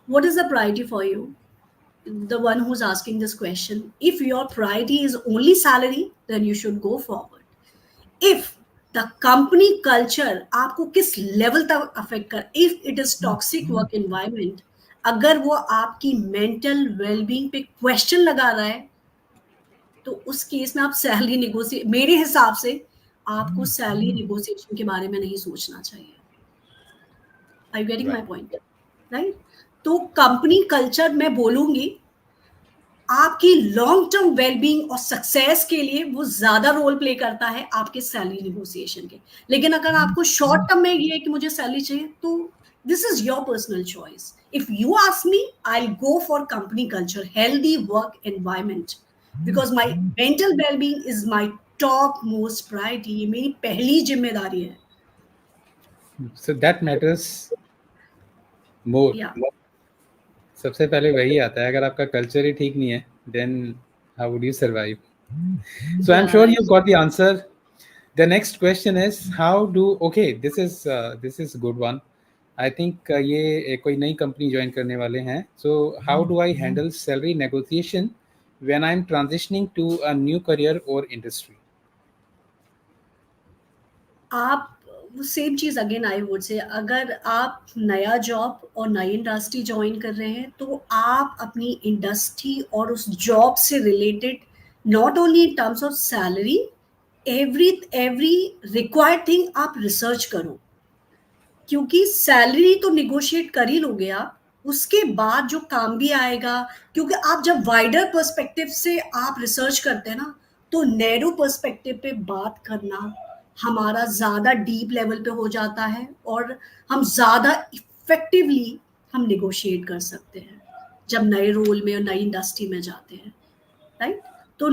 What is the priority for you? The one who's asking this question. If your priority is only salary, then you should go forward. If the company culture आपको किस लेवल तक अफेक्ट कर, if it is toxic work environment, अगर वो आपकी मेंटल वेलबींग पे क्वेश्चन लगा रहा है, तो उस केस में आप सैलरी नेगोशिएट, मेरे हिसाब से आपको सैलरी नेगोशिएशन के बारे में नहीं सोचना चाहिए. I you getting my point? Right. तो कंपनी कल्चर मैं बोलूंगी आपकी लॉन्ग टर्म वेलबींग और सक्सेस के लिए वो ज्यादा रोल प्ले करता है आपके सैलरी नेगोशिएशन के. लेकिन अगर आपको शॉर्ट टर्म में ये है कि मुझे सैलरी चाहिए, तो this is your personal choice. If you ask me, I go for company culture, healthy work environment, because my mental wellbeing is my top most priority. ये मेरी पहली जिम्मेदारी है. So that matters more. या सबसे पहले वही आता है. अगर आपका कल्चर ही ठीक नहीं है, then How would you survive? So I'm sure you've got the answer. The next question is how do okay this is good one. I think ये कोई नई कंपनी ज्वाइन करने वाले हैं. So how do I handle salary negotiation when I'm transitioning to a new career or industry? आप same cheese again I would से, अगर आप नया जॉब और नई इंडस्ट्री ज्वाइन कर रहे हैं तो आप अपनी इंडस्ट्री और उस जॉब से related not only in terms of salary, every required thing आप रिसर्च करो, क्योंकि सैलरी तो निगोशिएट कर ही लोगे आप, उसके बाद जो काम भी आएगा, क्योंकि आप जब वाइडर पर्सपेक्टिव से आप रिसर्च करते हैं ना, तो नैरो पर्सपेक्टिव पे बात करना हमारा ज़्यादा डीप लेवल पे हो जाता है और हम ज़्यादा इफेक्टिवली हम निगोशिएट कर सकते हैं जब नए रोल में और नई इंडस्ट्री में जाते हैं, राइट? तो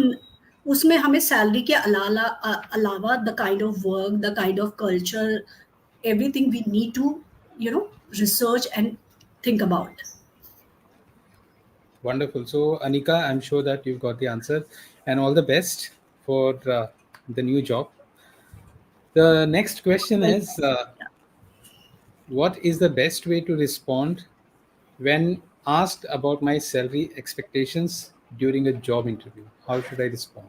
उसमें हमें सैलरी के अलावा the kind of work, the kind of culture, everything we need to research and think about. Wonderful. So Anika, I'm sure that you've got the answer and all the best for the new job. The next question Well, is what is the best way to respond when asked about my salary expectations during a job interview? How should I respond?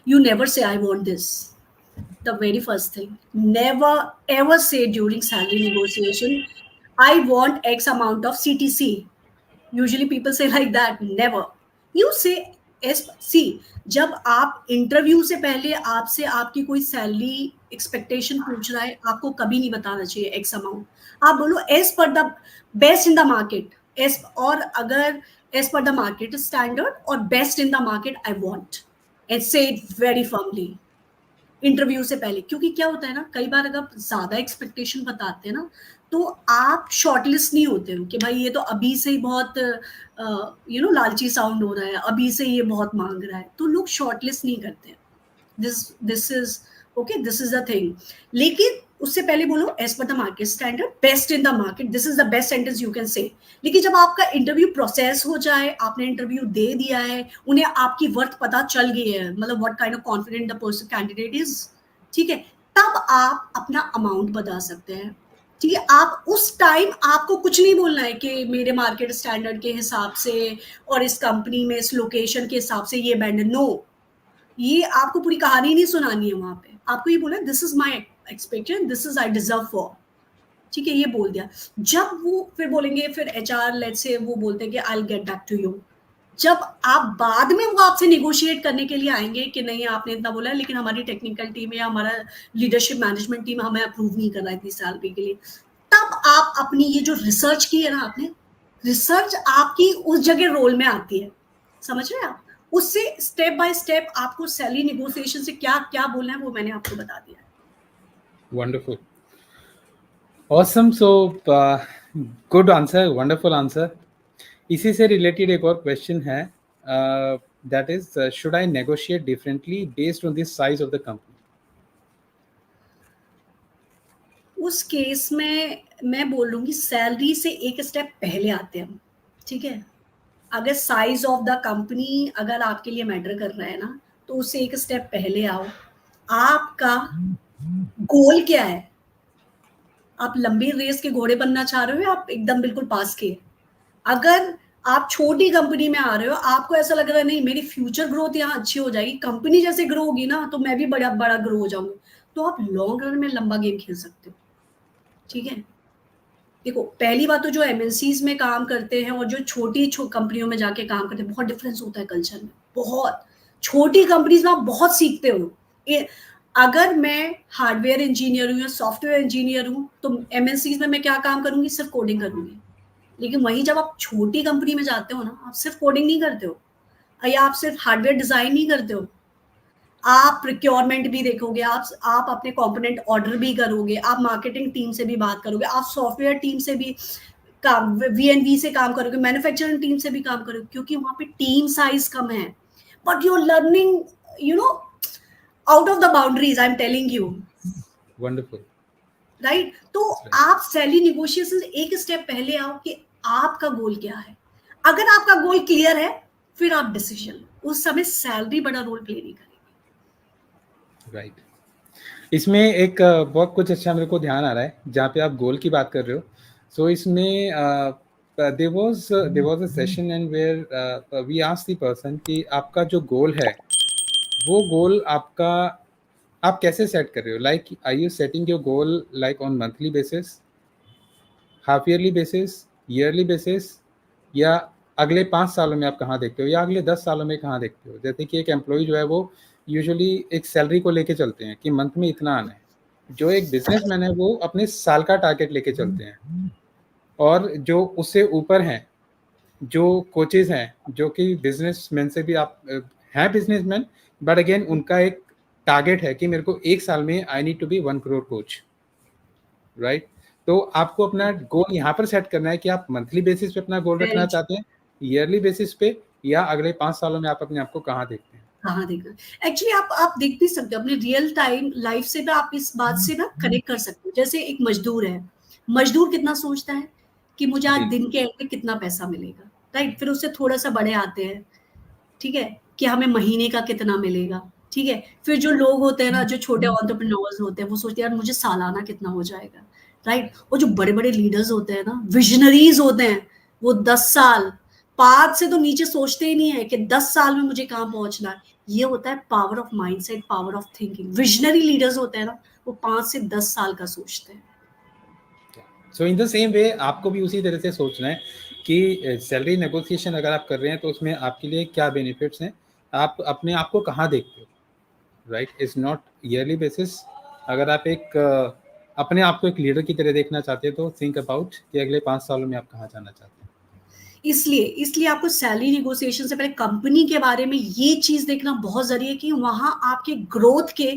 you never say I want this. The very first thing, never ever say during salary negotiation I want x amount of CTC. Usually people say like that. Never. You say S C, जब आप इंटरव्यू से पहले आपसे आपकी कोई सैलरी एक्सपेक्टेशन पूछ रहा है, आपको कभी नहीं बताना चाहिए एक्स अमाउंट. आप बोलो as per the best in the market, yes, और अगर as per the market standard और best in the market I want, and say it very firmly interview से पहले. क्योंकि क्या होता है ना, कई बार अगर ज्यादा एक्सपेक्टेशन बताते हैं ना, तो आप शॉर्टलिस्ट नहीं होते हो कि भाई ये तो अभी से ही बहुत लालची साउंड हो रहा है, अभी से ये बहुत मांग रहा है, तो लोग शॉर्टलिस्ट नहीं करते. This is okay, this is the thing. लेकिन उससे पहले बोलो as per the market standard, best in the market, this is the best sentence you can say. लेकिन जब आपका इंटरव्यू प्रोसेस हो जाए, आपने इंटरव्यू दे दिया है, उन्हें आपकी वर्थ पता चल गई है, मतलब what kind of confident the person candidate is, ठीक है, तब आप अपना अमाउंट बता सकते हैं. ठीक है, आप उस टाइम आपको कुछ नहीं बोलना है कि मेरे मार्केट स्टैंडर्ड के हिसाब से और इस कंपनी में इस लोकेशन के हिसाब से ये बैंड. नो, ये आपको पूरी कहानी नहीं सुनानी है. वहां पे आपको ये बोला this is my expectation, this is I deserve for. ठीक है, ये बोल दिया. जब वो फिर बोलेंगे, फिर एचआर लेट्स से वो बोलते हैं कि I will get back to you. जब आप बाद में वो आपसे निगोशिएट करने के लिए आएंगे कि नहीं आपने इतना बोला, लेकिन हमारी टेक्निकल टीम या हमारा लीडरशिप मैनेजमेंट टीम हमें अप्रूव नहीं कर रहा है इतनी सैलरी के लिए, तब आप अपनी ये जो रिसर्च की है ना, आपने रिसर्च आपकी उस जगह रोल में आती है. समझ रहे हैं आप? उससे स्टेप बाय स्टेप आपको सैलरी निगोशिएशन से क्या क्या बोलना है वो मैंने आपको बता दिया है. Wonderful. Awesome. So good answer, wonderful answer. इसी से रिलेटेड एक और क्वेश्चन है, that is should I negotiate differently based on the size of the company? उस केस में मैं बोलूंगी सैलरी से एक स्टेप पहले आते हैं. ठीक है, अगर साइज ऑफ द कंपनी अगर आपके लिए मैटर कर रहा है ना, तो उससे एक स्टेप पहले आओ. आपका गोल क्या है? आप लंबी रेस के घोड़े बनना चाह रहे हो या आप एकदम बिल्कुल पास के? अगर आप छोटी कंपनी में आ रहे हो, आपको ऐसा लग रहा है नहीं मेरी फ्यूचर ग्रोथ यहाँ अच्छी हो जाएगी, कंपनी जैसे ग्रो होगी ना तो मैं भी बड़ा बड़ा ग्रो हो जाऊंगी, तो आप लॉन्ग रन में लंबा गेम खेल सकते हो. ठीक है, देखो पहली बात तो जो एमएनसीज में काम करते हैं और जो छोटी कंपनियों में जाके काम करते हैं, बहुत डिफरेंस होता है कल्चर में. बहुत छोटी कंपनीज में आप बहुत सीखते हो. अगर मैं हार्डवेयर इंजीनियर हूँ या सॉफ्टवेयर इंजीनियर हूँ, तो एमएनसीज में मैं क्या काम करूंगी? सिर्फ कोडिंग करूंगी. लेकिन वहीं जब आप छोटी कंपनी में जाते हो ना, आप सिर्फ कोडिंग नहीं करते हो, या आप सिर्फ हार्डवेयर डिजाइन नहीं करते हो, आप प्रिक्योरमेंट भी देखोगे, आप अपने कंपोनेंट ऑर्डर भी करोगे, आप मार्केटिंग टीम से भी बात करोगे, आप सॉफ्टवेयर टीम से भी काम, वीएनवी से काम करोगे, मैन्युफैक्चरिंग टीम से भी काम करोगे, क्योंकि वहां पे टीम साइज कम है. But you are learning out of the boundaries, I am telling you. Wonderful, right? तो आप सैलरी निगोशिएशन एक स्टेप पहले आओ कि आपका गोल क्या है. अगर आपका गोल क्लियर है, फिर आप डिसीजन लो। उस समय सैलरी बड़ा रोल प्ले नहीं करेगी। राइट। इसमें एक बहुत कुछ अच्छा मेरे को ध्यान आ रहा है जहाँ पे आप गोल की बात कर रहे हो। सो इसमें there was a session and where we asked the person कि आपका जो गोल है वो गोल आपका आप कैसे सेट कर रहे हो, like are you setting your goal like on monthly basis, half yearly basis, yearly basis, या अगले 5 सालों में आप कहाँ देखते हो या अगले 10 सालों में कहाँ देखते हो? जैसे कि एक एम्प्लॉय जो है वो यूजुअली एक सैलरी को लेके चलते हैं कि मंथ में इतना आना है। जो एक बिजनेसमैन है वो अपने साल का टारगेट लेके चलते हैं। और जो उससे ऊपर हैं, जो कोचेज हैं, जो कि बिजनेसमैन से भी आप हैं बिजनेसमैन, बट अगेन उनका एक टारगेट है कि मेरे को 1 साल में I need to be 1 crore coach, right? तो आपको अपना गोल यहाँ पर सेट करना है कि आप मंथली बेसिस पे अपना गोल रखना वेरी चाहते हैं, ईयरली बेसिस पे, या अगले 5 सालों में आप अपने आप को कहाँ देखते हैं? कहाँ देखना एक्चुअली आप देख भी सकते हो अपने रियल टाइम लाइफ से ना, आप इस बात से ना कनेक्ट कर सकते हो। जैसे एक मजदूर है, मजदूर कितना सोचता है कि मुझे आज जी, दिन के एंड में कितना पैसा मिलेगा, राइट? फिर उससे थोड़ा सा बड़े आते हैं, ठीक है, कि हमें महीने का कितना मिलेगा, ठीक है। फिर जो लोग होते हैं ना, जो छोटे एंटरप्रेन्योर्स होते हैं, वो सोचते हैं यार मुझे सालाना कितना हो जाएगा, राइट? और जो बड़े बड़े लीडर्स होते हैं ना, विजनरीज होते हैं, वो 10 साल 5 से तो नीचे सोचते ही नहीं है कि 10 साल में मुझे कहाँ पहुंचना है। ये होता है power of mindset, power of thinking. Visionary leaders होते हैं ना, वो 5 से 10 साल का सोचते हैं। सो इन द सेम वे आपको भी उसी तरह से सोचना है कि सैलरी नेगोशिएशन अगर आप कर रहे हैं तो उसमें आपके लिए क्या बेनिफिट्स हैं, आप अपने आप को कहाँ देखते हो, right? Is not yearly basis. अगर आप एक अपने आप को एक लीडर की तरह देखना चाहते हैं तो थिंक अबाउट कि अगले 5 सालों में आप कहाँ जाना चाहते हैं। इसलिए इसलिए आपको सैलरी निगोशिएशन से पहले कंपनी के बारे में ये चीज देखना बहुत जरूरी है कि वहां आपके ग्रोथ के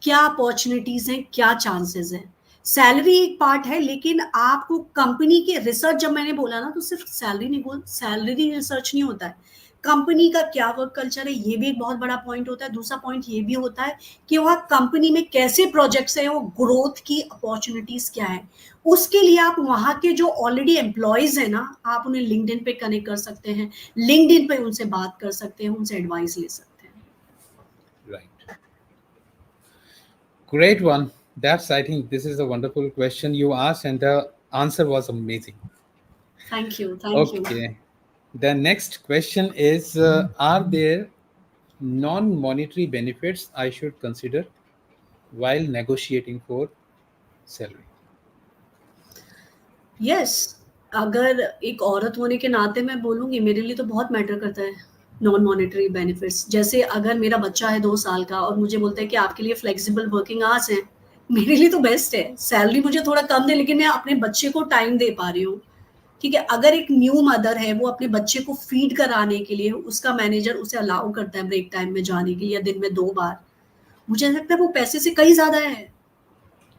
क्या अपॉर्चुनिटीज हैं, क्या चांसेस हैं। सैलरी एक पार्ट है, लेकिन आपको कंपनी के रिसर्च, जब मैंने बोला ना, तो सिर्फ सैलरी रिसर्च नहीं होता है। कंपनी का क्या वर्क कल्चर है, ये भी एक बहुत बड़ा पॉइंट होता है। दूसरा पॉइंट ये भी होता है कि वहाँ कंपनी में कैसे प्रोजेक्ट्स हैं, वो ग्रोथ की अपॉर्चुनिटीज क्या है। उसके लिए आप वहाँ के जो ऑलरेडी एम्प्लॉयज हैं ना, आप उन्हें लिंक्डइन पे कनेक्ट कर सकते हैं, लिंक्डइन पे उनसे बात कर सकते हैं, उनसे एडवाइस ले सकते हैं। Right, great one. That's, I think this is a wonderful question you asked and the answer was amazing. Thank you, thank you. Okay, the next question is are there non-monetary benefits I should consider while negotiating for salary? Yes, अगर एक औरत होने के नाते मैं बोलूँगी, मेरे लिए तो बहुत मैटर करता है नॉन मॉनेटरी बेनिफिट्स। जैसे अगर मेरा बच्चा है 2 साल का और मुझे बोलता है कि आपके लिए फ्लेक्सिबल वर्किंग आवर्स हैं, मेरे लिए तो बेस्ट है। सैलरी मुझे थोड़ा कम दे, लेकिन मैं अपने बच्चे को टाइम दे पा रही हूँ, ठीक है। अगर एक न्यू मदर है, वो अपने बच्चे को फीड कराने के लिए उसका मैनेजर उसे अलाउ करता है ब्रेक टाइम में जाने के लिए या दिन में 2 बार, मुझे लगता है वो पैसे से कहीं ज़्यादा है।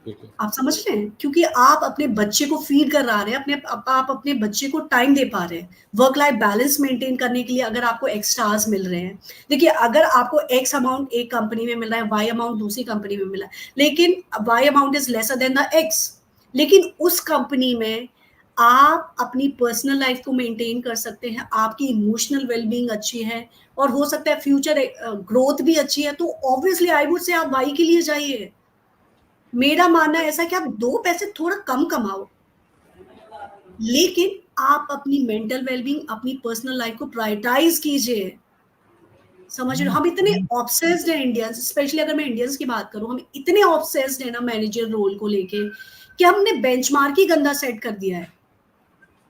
बिल्कुल, आप समझ रहे हैं? क्योंकि आप अपने बच्चे को फीड करा रहे हैं, आप अपने बच्चे को टाइम दे पा रहे हैं। वर्क लाइफ बैलेंस मेंटेन करने के लिए अगर आपको एक्स्ट्रा आवर्स मिल रहे हैं, देखिए अगर आपको एक्स अमाउंट एक कंपनी में मिल रहा है, वाई अमाउंट दूसरी कंपनी में मिला है, लेकिन Y amount is lesser than the X, लेकिन उस कंपनी में आप अपनी पर्सनल लाइफ को मेंटेन कर सकते हैं, आपकी इमोशनल वेलबींग अच्छी है, और हो सकता है फ्यूचर ग्रोथ भी अच्छी है, तो ऑब्वियसली आई वुड से आप वाई के लिए जाइए। मेरा मानना ऐसा है कि आप 2 पैसे थोड़ा कम कमाओ, लेकिन आप अपनी मेंटल वेलबींग, अपनी पर्सनल लाइफ को प्रायोरिटाइज कीजिए। समझ रहे हो? हम इतने ऑब्सेस्ड हैं इंडियंस, स्पेशली अगर मैं इंडियंस की बात करूं, हम इतने ऑब्सेस्ड हैं ना मैनेजर रोल को लेके, कि हमने बेंचमार्क ही गंदा सेट कर दिया है।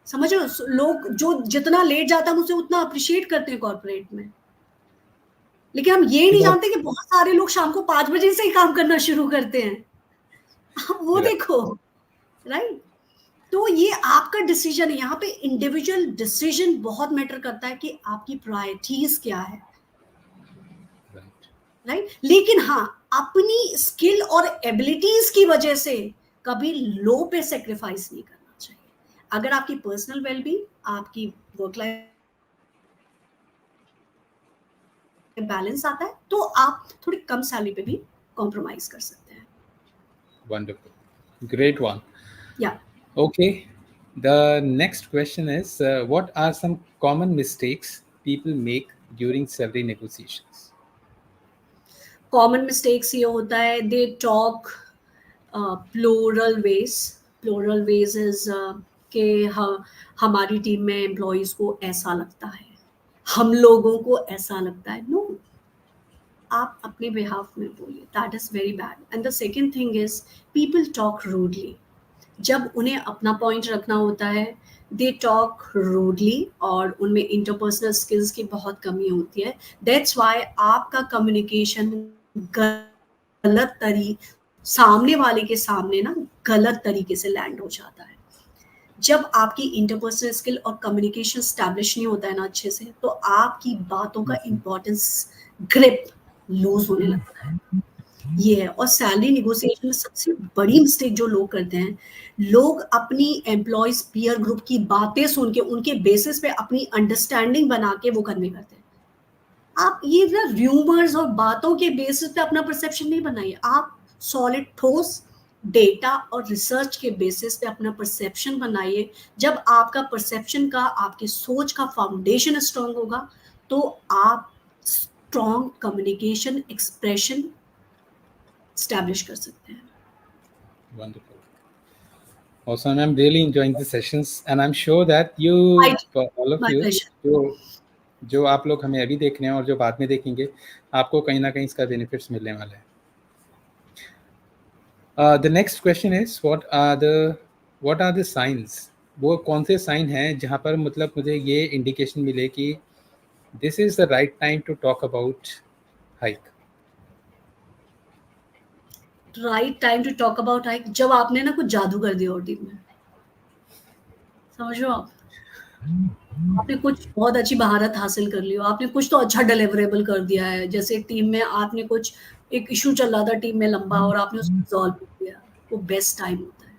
समझ रहे हो? लोग जो जितना लेट जाता है, हम उसे उतना अप्रिशिएट करते हैं कॉर्पोरेट में, लेकिन हम ये नहीं जानते कि बहुत सारे लोग शाम को 5 बजे से ही काम करना शुरू करते हैं। आप वो देखो, राइट? तो ये आपका डिसीजन है। यहाँ पे इंडिविजुअल डिसीजन बहुत मैटर करता है कि आपकी प्रायोरिटीज क्या है, राइट? लेकिन हाँ, अपनी स्किल और एबिलिटीज की वजह से कभी लो पे सेक्रीफाइस नहीं करना चाहिए। अगर आपकी पर्सनल वेलबींग, आपकी वर्क लाइफ बैलेंस आता है, तो आप थोड़ी कम सैलरी पे भी कॉम्प्रोमाइज कर सकते हैं। wonderful, great one. या Okay, the next question is what are some common mistakes people make during salary negotiations? Common mistakes ये होता है, they talk plural ways is कि हमारी टीम में एम्प्लॉयज़ को ऐसा लगता है, हम लोगों को ऐसा लगता है। नो, आप अपने बिहाफ में बोलिए, that is very bad. And the second thing is people talk rudely. जब उन्हें अपना पॉइंट रखना होता है, दे टॉक रूडली और उनमें इंटरपर्सनल स्किल्स की बहुत कमी होती है। दैट्स वाई आपका कम्युनिकेशन गलत सामने वाले के सामने ना गलत तरीके से लैंड हो जाता है। जब आपकी इंटरपर्सनल स्किल और कम्युनिकेशन स्टैब्लिश नहीं होता है ना अच्छे से, तो आपकी बातों का इम्पोर्टेंस, ग्रिप लूज होने लगता है। ये है। और सैलरी निगोशिएशन में सबसे बड़ी मिस्टेक जो लोग करते हैं, लोग अपनी एम्प्लॉयज पीयर ग्रुप की बातें सुन के उनके बेसिस पे अपनी अंडरस्टैंडिंग बना के वो कन्वे करते हैं। आप ये ना र्यूमर्स और बातों के बेसिस पे अपना परसेप्शन नहीं बनाइए। आप सॉलिड ठोस डेटा और रिसर्च के बेसिस पे अपना परसेप्शन बनाइए। जब आपका परसेप्शन का, आपकी सोच का फाउंडेशन स्ट्रांग होगा, तो आप स्ट्रांग कम्युनिकेशन एक्सप्रेशन स्टैब्लिश कर सकते हैं। Wonderful. Awesome. I'm really enjoying the sessions, and I'm sure that you, all of My you, pleasure. जो आप लोग हमें अभी देख रहे हैं और जो बाद में देखेंगे, आपको कहीं ना कहीं इसका बेनिफिट्स मिलने वाला है। The next question is, what are the signs? वो कौन से साइन हैं जहाँ पर मतलब मुझे ये इंडिकेशन मिले कि this is the right time to talk about hike? Right time to talk about hike, जब आपने ना कुछ जादू कर दिया और टीम में, समझ लो आपने कुछ बहुत अच्छी महारत हासिल कर ली हो, आपने कुछ तो अच्छा डिलीवरेबल कर दिया है। जैसे टीम में आपने कुछ, एक इशू चल रहा था टीम में लंबा और आपने उसको सॉल्व कर दिया, वो बेस्ट टाइम होता है।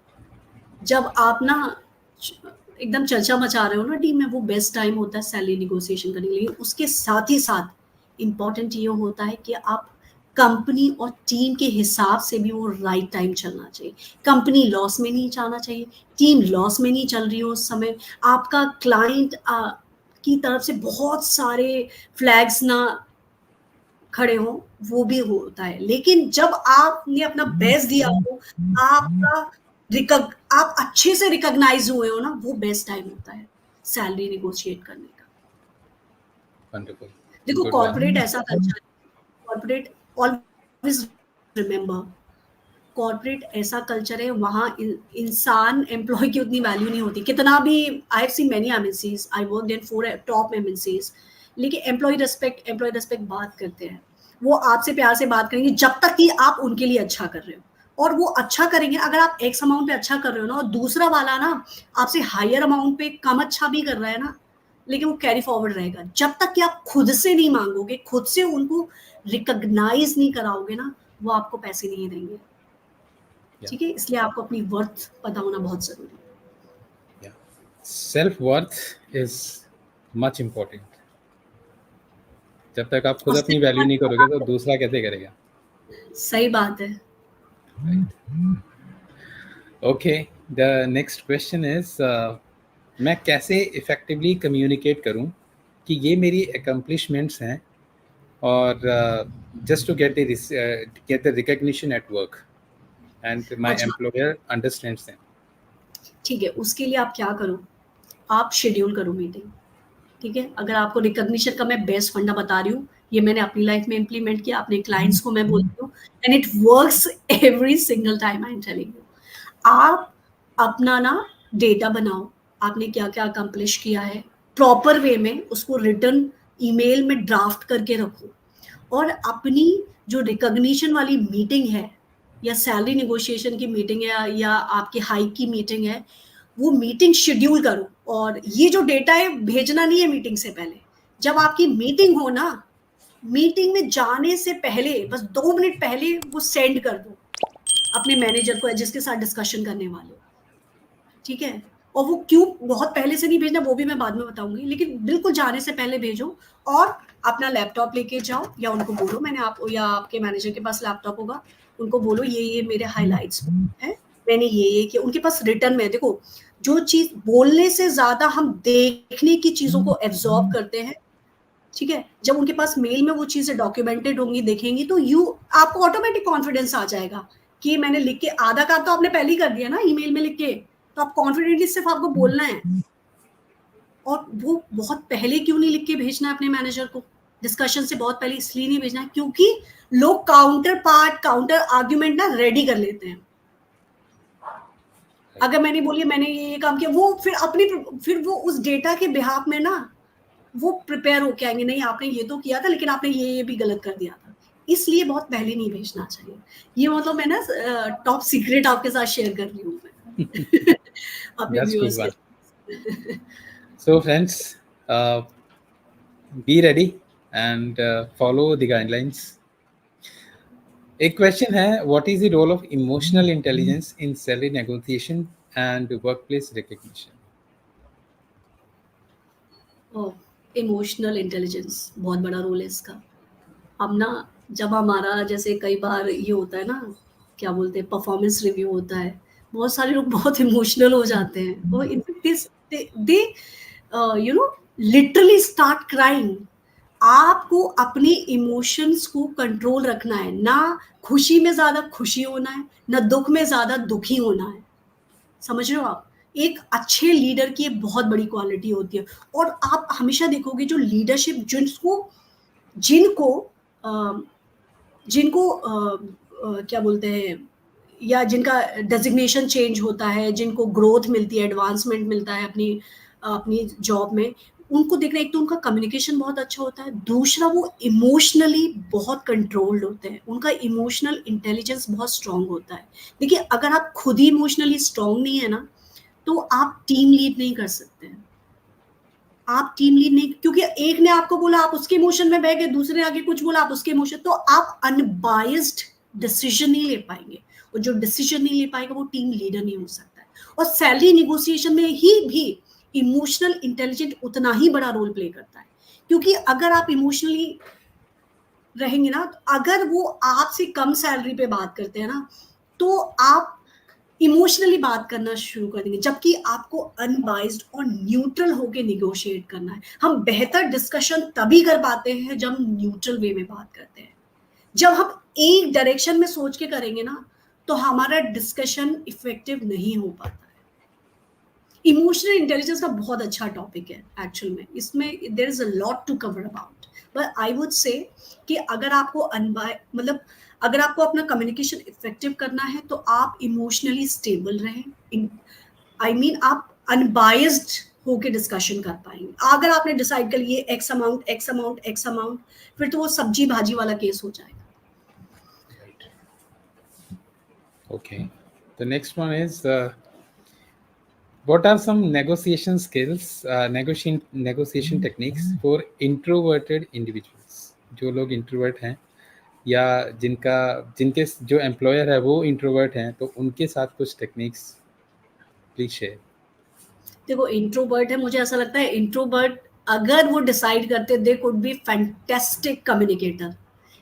जब आप ना एकदम चर्चा मचा रहे हो ना टीम में, वो बेस्ट टाइम होता है सैलरी निगोशिएशन करने के लिए। उसके साथ ही साथ इम्पॉर्टेंट ये होता है कि आप कंपनी और टीम के हिसाब से भी वो राइट टाइम चलना चाहिए। कंपनी लॉस में नहीं जाना चाहिए, टीम लॉस में नहीं चल रही हो उस समय, आपका क्लाइंट की तरफ से बहुत सारे फ्लैग्स ना खड़े हो, वो भी होता है। लेकिन जब आपने अपना बेस्ट दिया हो, आप अच्छे से रिकॉग्नाइज हुए हो ना, वो बेस्ट टाइम होता है सैलरी निगोशिएट करने का। Wonderful. देखो Good कॉर्पोरेट one. ऐसा कल्चर है, कॉर्पोरेट ऑलवेज रिमेंबर, कॉर्पोरेट ऐसा कल्चर है, वहाँ इंसान एम्प्लॉय की उतनी वैल्यू नहीं होती। कितना भी, I have seen many MNCs, I work in 4 top MNCs, लेकिन एम्प्लॉय रिस्पेक्ट बात करते हैं। वो आपसे प्यार से बात करेंगे जब तक कि आप उनके लिए अच्छा कर रहे हो, और वो अच्छा करेंगे। अगर आप एक्स अमाउंट पे अच्छा कर रहे हो ना, और दूसरा वाला ना आपसे हायर अमाउंट पे कम अच्छा भी कर रहा है ना, लेकिन वो कैरी फॉरवर्ड रहेगा। जब तक कि आप खुद से नहीं मांगोगे, खुद से उनको रिकॉग्नाइज नहीं कराओगे ना, वो आपको पैसे नहीं देंगे। ठीक है, इसलिए आपको अपनी वर्थ पता होना बहुत जरूरी है। Self worth is much important. जब तक आप खुद अपनी वैल्यू नहीं करोगे तो दूसरा कैसे करेगा? सही बात है। Okay, the next question is, मैं कैसे इफेक्टिवली कम्युनिकेट करूं कि ये मेरी अकम्पलिशमेंट्स हैं और just to get the recognition at work and my employer understands them. ठीक है, उसके लिए आप क्या करो, आप शेड्यूल करो मीटिंग। ठीक है, अगर आपको रिकॉग्निशन का मैं बेस्ट फंडा बता रही हूँ, ये मैंने अपनी लाइफ में इम्प्लीमेंट किया, अपने क्लाइंट्स को मैं बोलती हूँ, and it works every single time, I am telling you. आप अपना ना डेटा बनाओ, आपने क्या क्या अकम्प्लिश किया है, प्रॉपर वे में उसको रिटर्न ईमेल में ड्राफ्ट करके रखो, और अपनी जो रिकॉग्निशन वाली मीटिंग है, या सैलरी नेगोशिएशन की मीटिंग है, या आपकी हाइक की मीटिंग है, वो मीटिंग शेड्यूल करो। और ये जो डेटा है भेजना नहीं है मीटिंग से पहले, जब आपकी मीटिंग हो ना, मीटिंग में जाने से पहले बस 2 मिनट पहले वो सेंड कर दो अपने मैनेजर को, जिसके साथ डिस्कशन करने वाले हो। ठीक है, और वो क्यों बहुत पहले से नहीं भेजना वो भी मैं बाद में बताऊंगी, लेकिन बिल्कुल जाने से पहले भेजो। और अपना लैपटॉप लेके जाओ, या उनको बोलो, मैंने आप या आपके मैनेजर के पास लैपटॉप होगा, उनको बोलो ये मेरे हाइलाइट्स है, मैंने ये कि उनके पास रिटर्न में। देखो, जो चीज बोलने से ज्यादा हम देखने की चीजों को एब्जॉर्ब करते हैं, ठीक है, जब उनके पास मेल में वो चीजें डॉक्यूमेंटेड होंगी, देखेंगी, तो आपको ऑटोमेटिक कॉन्फिडेंस आ जाएगा कि मैंने लिख के, आधा काम तो आपने पहले ही कर दिया ना ईमेल में लिख के, तो आप कॉन्फिडेंटली सिर्फ आपको बोलना है। और वो बहुत पहले क्यों नहीं लिख के भेजना है अपने मैनेजर को, डिस्कशन से बहुत पहले इसलिए नहीं भेजना है क्योंकि लोग काउंटर आर्ग्यूमेंट ना रेडी कर लेते हैं। अगर मैंने बोलिए मैंने ये काम किया, वो फिर वो उस डेटा के बिहाफ में ना वो प्रिपेयर होके आएंगे, नहीं आपने ये तो किया था लेकिन आपने ये भी गलत कर दिया था, इसलिए बहुत पहले नहीं भेजना चाहिए। ये मतलब मैं ना टॉप सीक्रेट आपके साथ शेयर कर रही हूँ मैं अपने That's good व्यूअर्स one. के। So friends, be ready and follow the guidelines. एक क्वेश्चन है, what is the role of emotional intelligence in salary negotiation and workplace recognition? Emotional intelligence बहुत बड़ा रोल है इसका। अब ना जब हमारा जैसे कई बार ये होता है ना, क्या बोलते हैं, परफॉर्मेंस रिव्यू होता है, बहुत सारे लोग बहुत इमोशनल हो जाते हैं, वो they you know literally start crying. आपको अपने इमोशंस को कंट्रोल रखना है, ना खुशी में ज्यादा खुशी होना है, ना दुख में ज्यादा दुखी होना है। समझ रहे हो आप? एक अच्छे लीडर की एक बहुत बड़ी क्वालिटी होती है। और आप हमेशा देखोगे जो लीडरशिप जिनको अ, जिनको क्या बोलते हैं, या जिनका डेजिग्नेशन चेंज होता है, जिनको ग्रोथ मिलती है, एडवांसमेंट मिलता है अपनी अपनी जॉब में, उनको देखना, एक तो उनका कम्युनिकेशन बहुत अच्छा होता है, दूसरा वो इमोशनली बहुत कंट्रोल्ड होते हैं, उनका इमोशनल इंटेलिजेंस बहुत स्ट्रांग होता है। देखिए अगर आप खुद ही इमोशनली स्ट्रांग नहीं है ना, तो आप टीम लीड नहीं कर सकते हैं। आप टीम लीड नहीं, क्योंकि एक ने आपको बोला आप उसके इमोशन में बह गए, दूसरे ने आगे कुछ बोला आप उसके इमोशन, तो आप अनबायस्ड डिसीजन नहीं ले पाएंगे, और जो डिसीजन नहीं ले पाएगा वो टीम लीडर नहीं हो सकता है। और सैलरी निगोशिएशन में ही भी इमोशनल इंटेलिजेंट उतना ही बड़ा रोल प्ले करता है, क्योंकि अगर आप इमोशनली रहेंगे ना, तो अगर वो आपसे कम सैलरी पे बात करते हैं ना, तो आप इमोशनली बात करना शुरू कर देंगे, जबकि आपको अनबाइज्ड और न्यूट्रल होके निगोशिएट करना है। हम बेहतर डिस्कशन तभी कर पाते हैं जब हम न्यूट्रल वे में बात करते हैं। जब हम एक डायरेक्शन में सोच के करेंगे ना, तो हमारा डिस्कशन इफेक्टिव नहीं हो पाता है। इमोशनल इंटेलिजेंस का बहुत अच्छा टॉपिक है एक्चुअल में, इसमें there is a lot to cover about, but I would say कि अगर आपको मतलब अगर आपको अपना कम्युनिकेशन इफेक्टिव करना है, तो आप इमोशनली स्टेबल रहें। आई मीन आप अनबायस्ड होके डिस्कशन कर पाएंगे। अगर आपने डिसाइड कर लिए x amount x amount x amount, फिर तो वो सब्जी भाजी वाला केस हो जाएगा। Okay, the next one is what are some negotiation skills, negotiation techniques for introverted individuals? जो लोग इंट्रोवर्ट हैं या जिनके जो एम्प्लॉयर है वो इंट्रोवर्ट हैं, तो उनके साथ कुछ टेक्निक्स प्लीज शेयर। देखो इंट्रोवर्ट है, मुझे ऐसा लगता है इंट्रोवर्ट अगर वो डिसाइड करते, they could be fantastic communicator.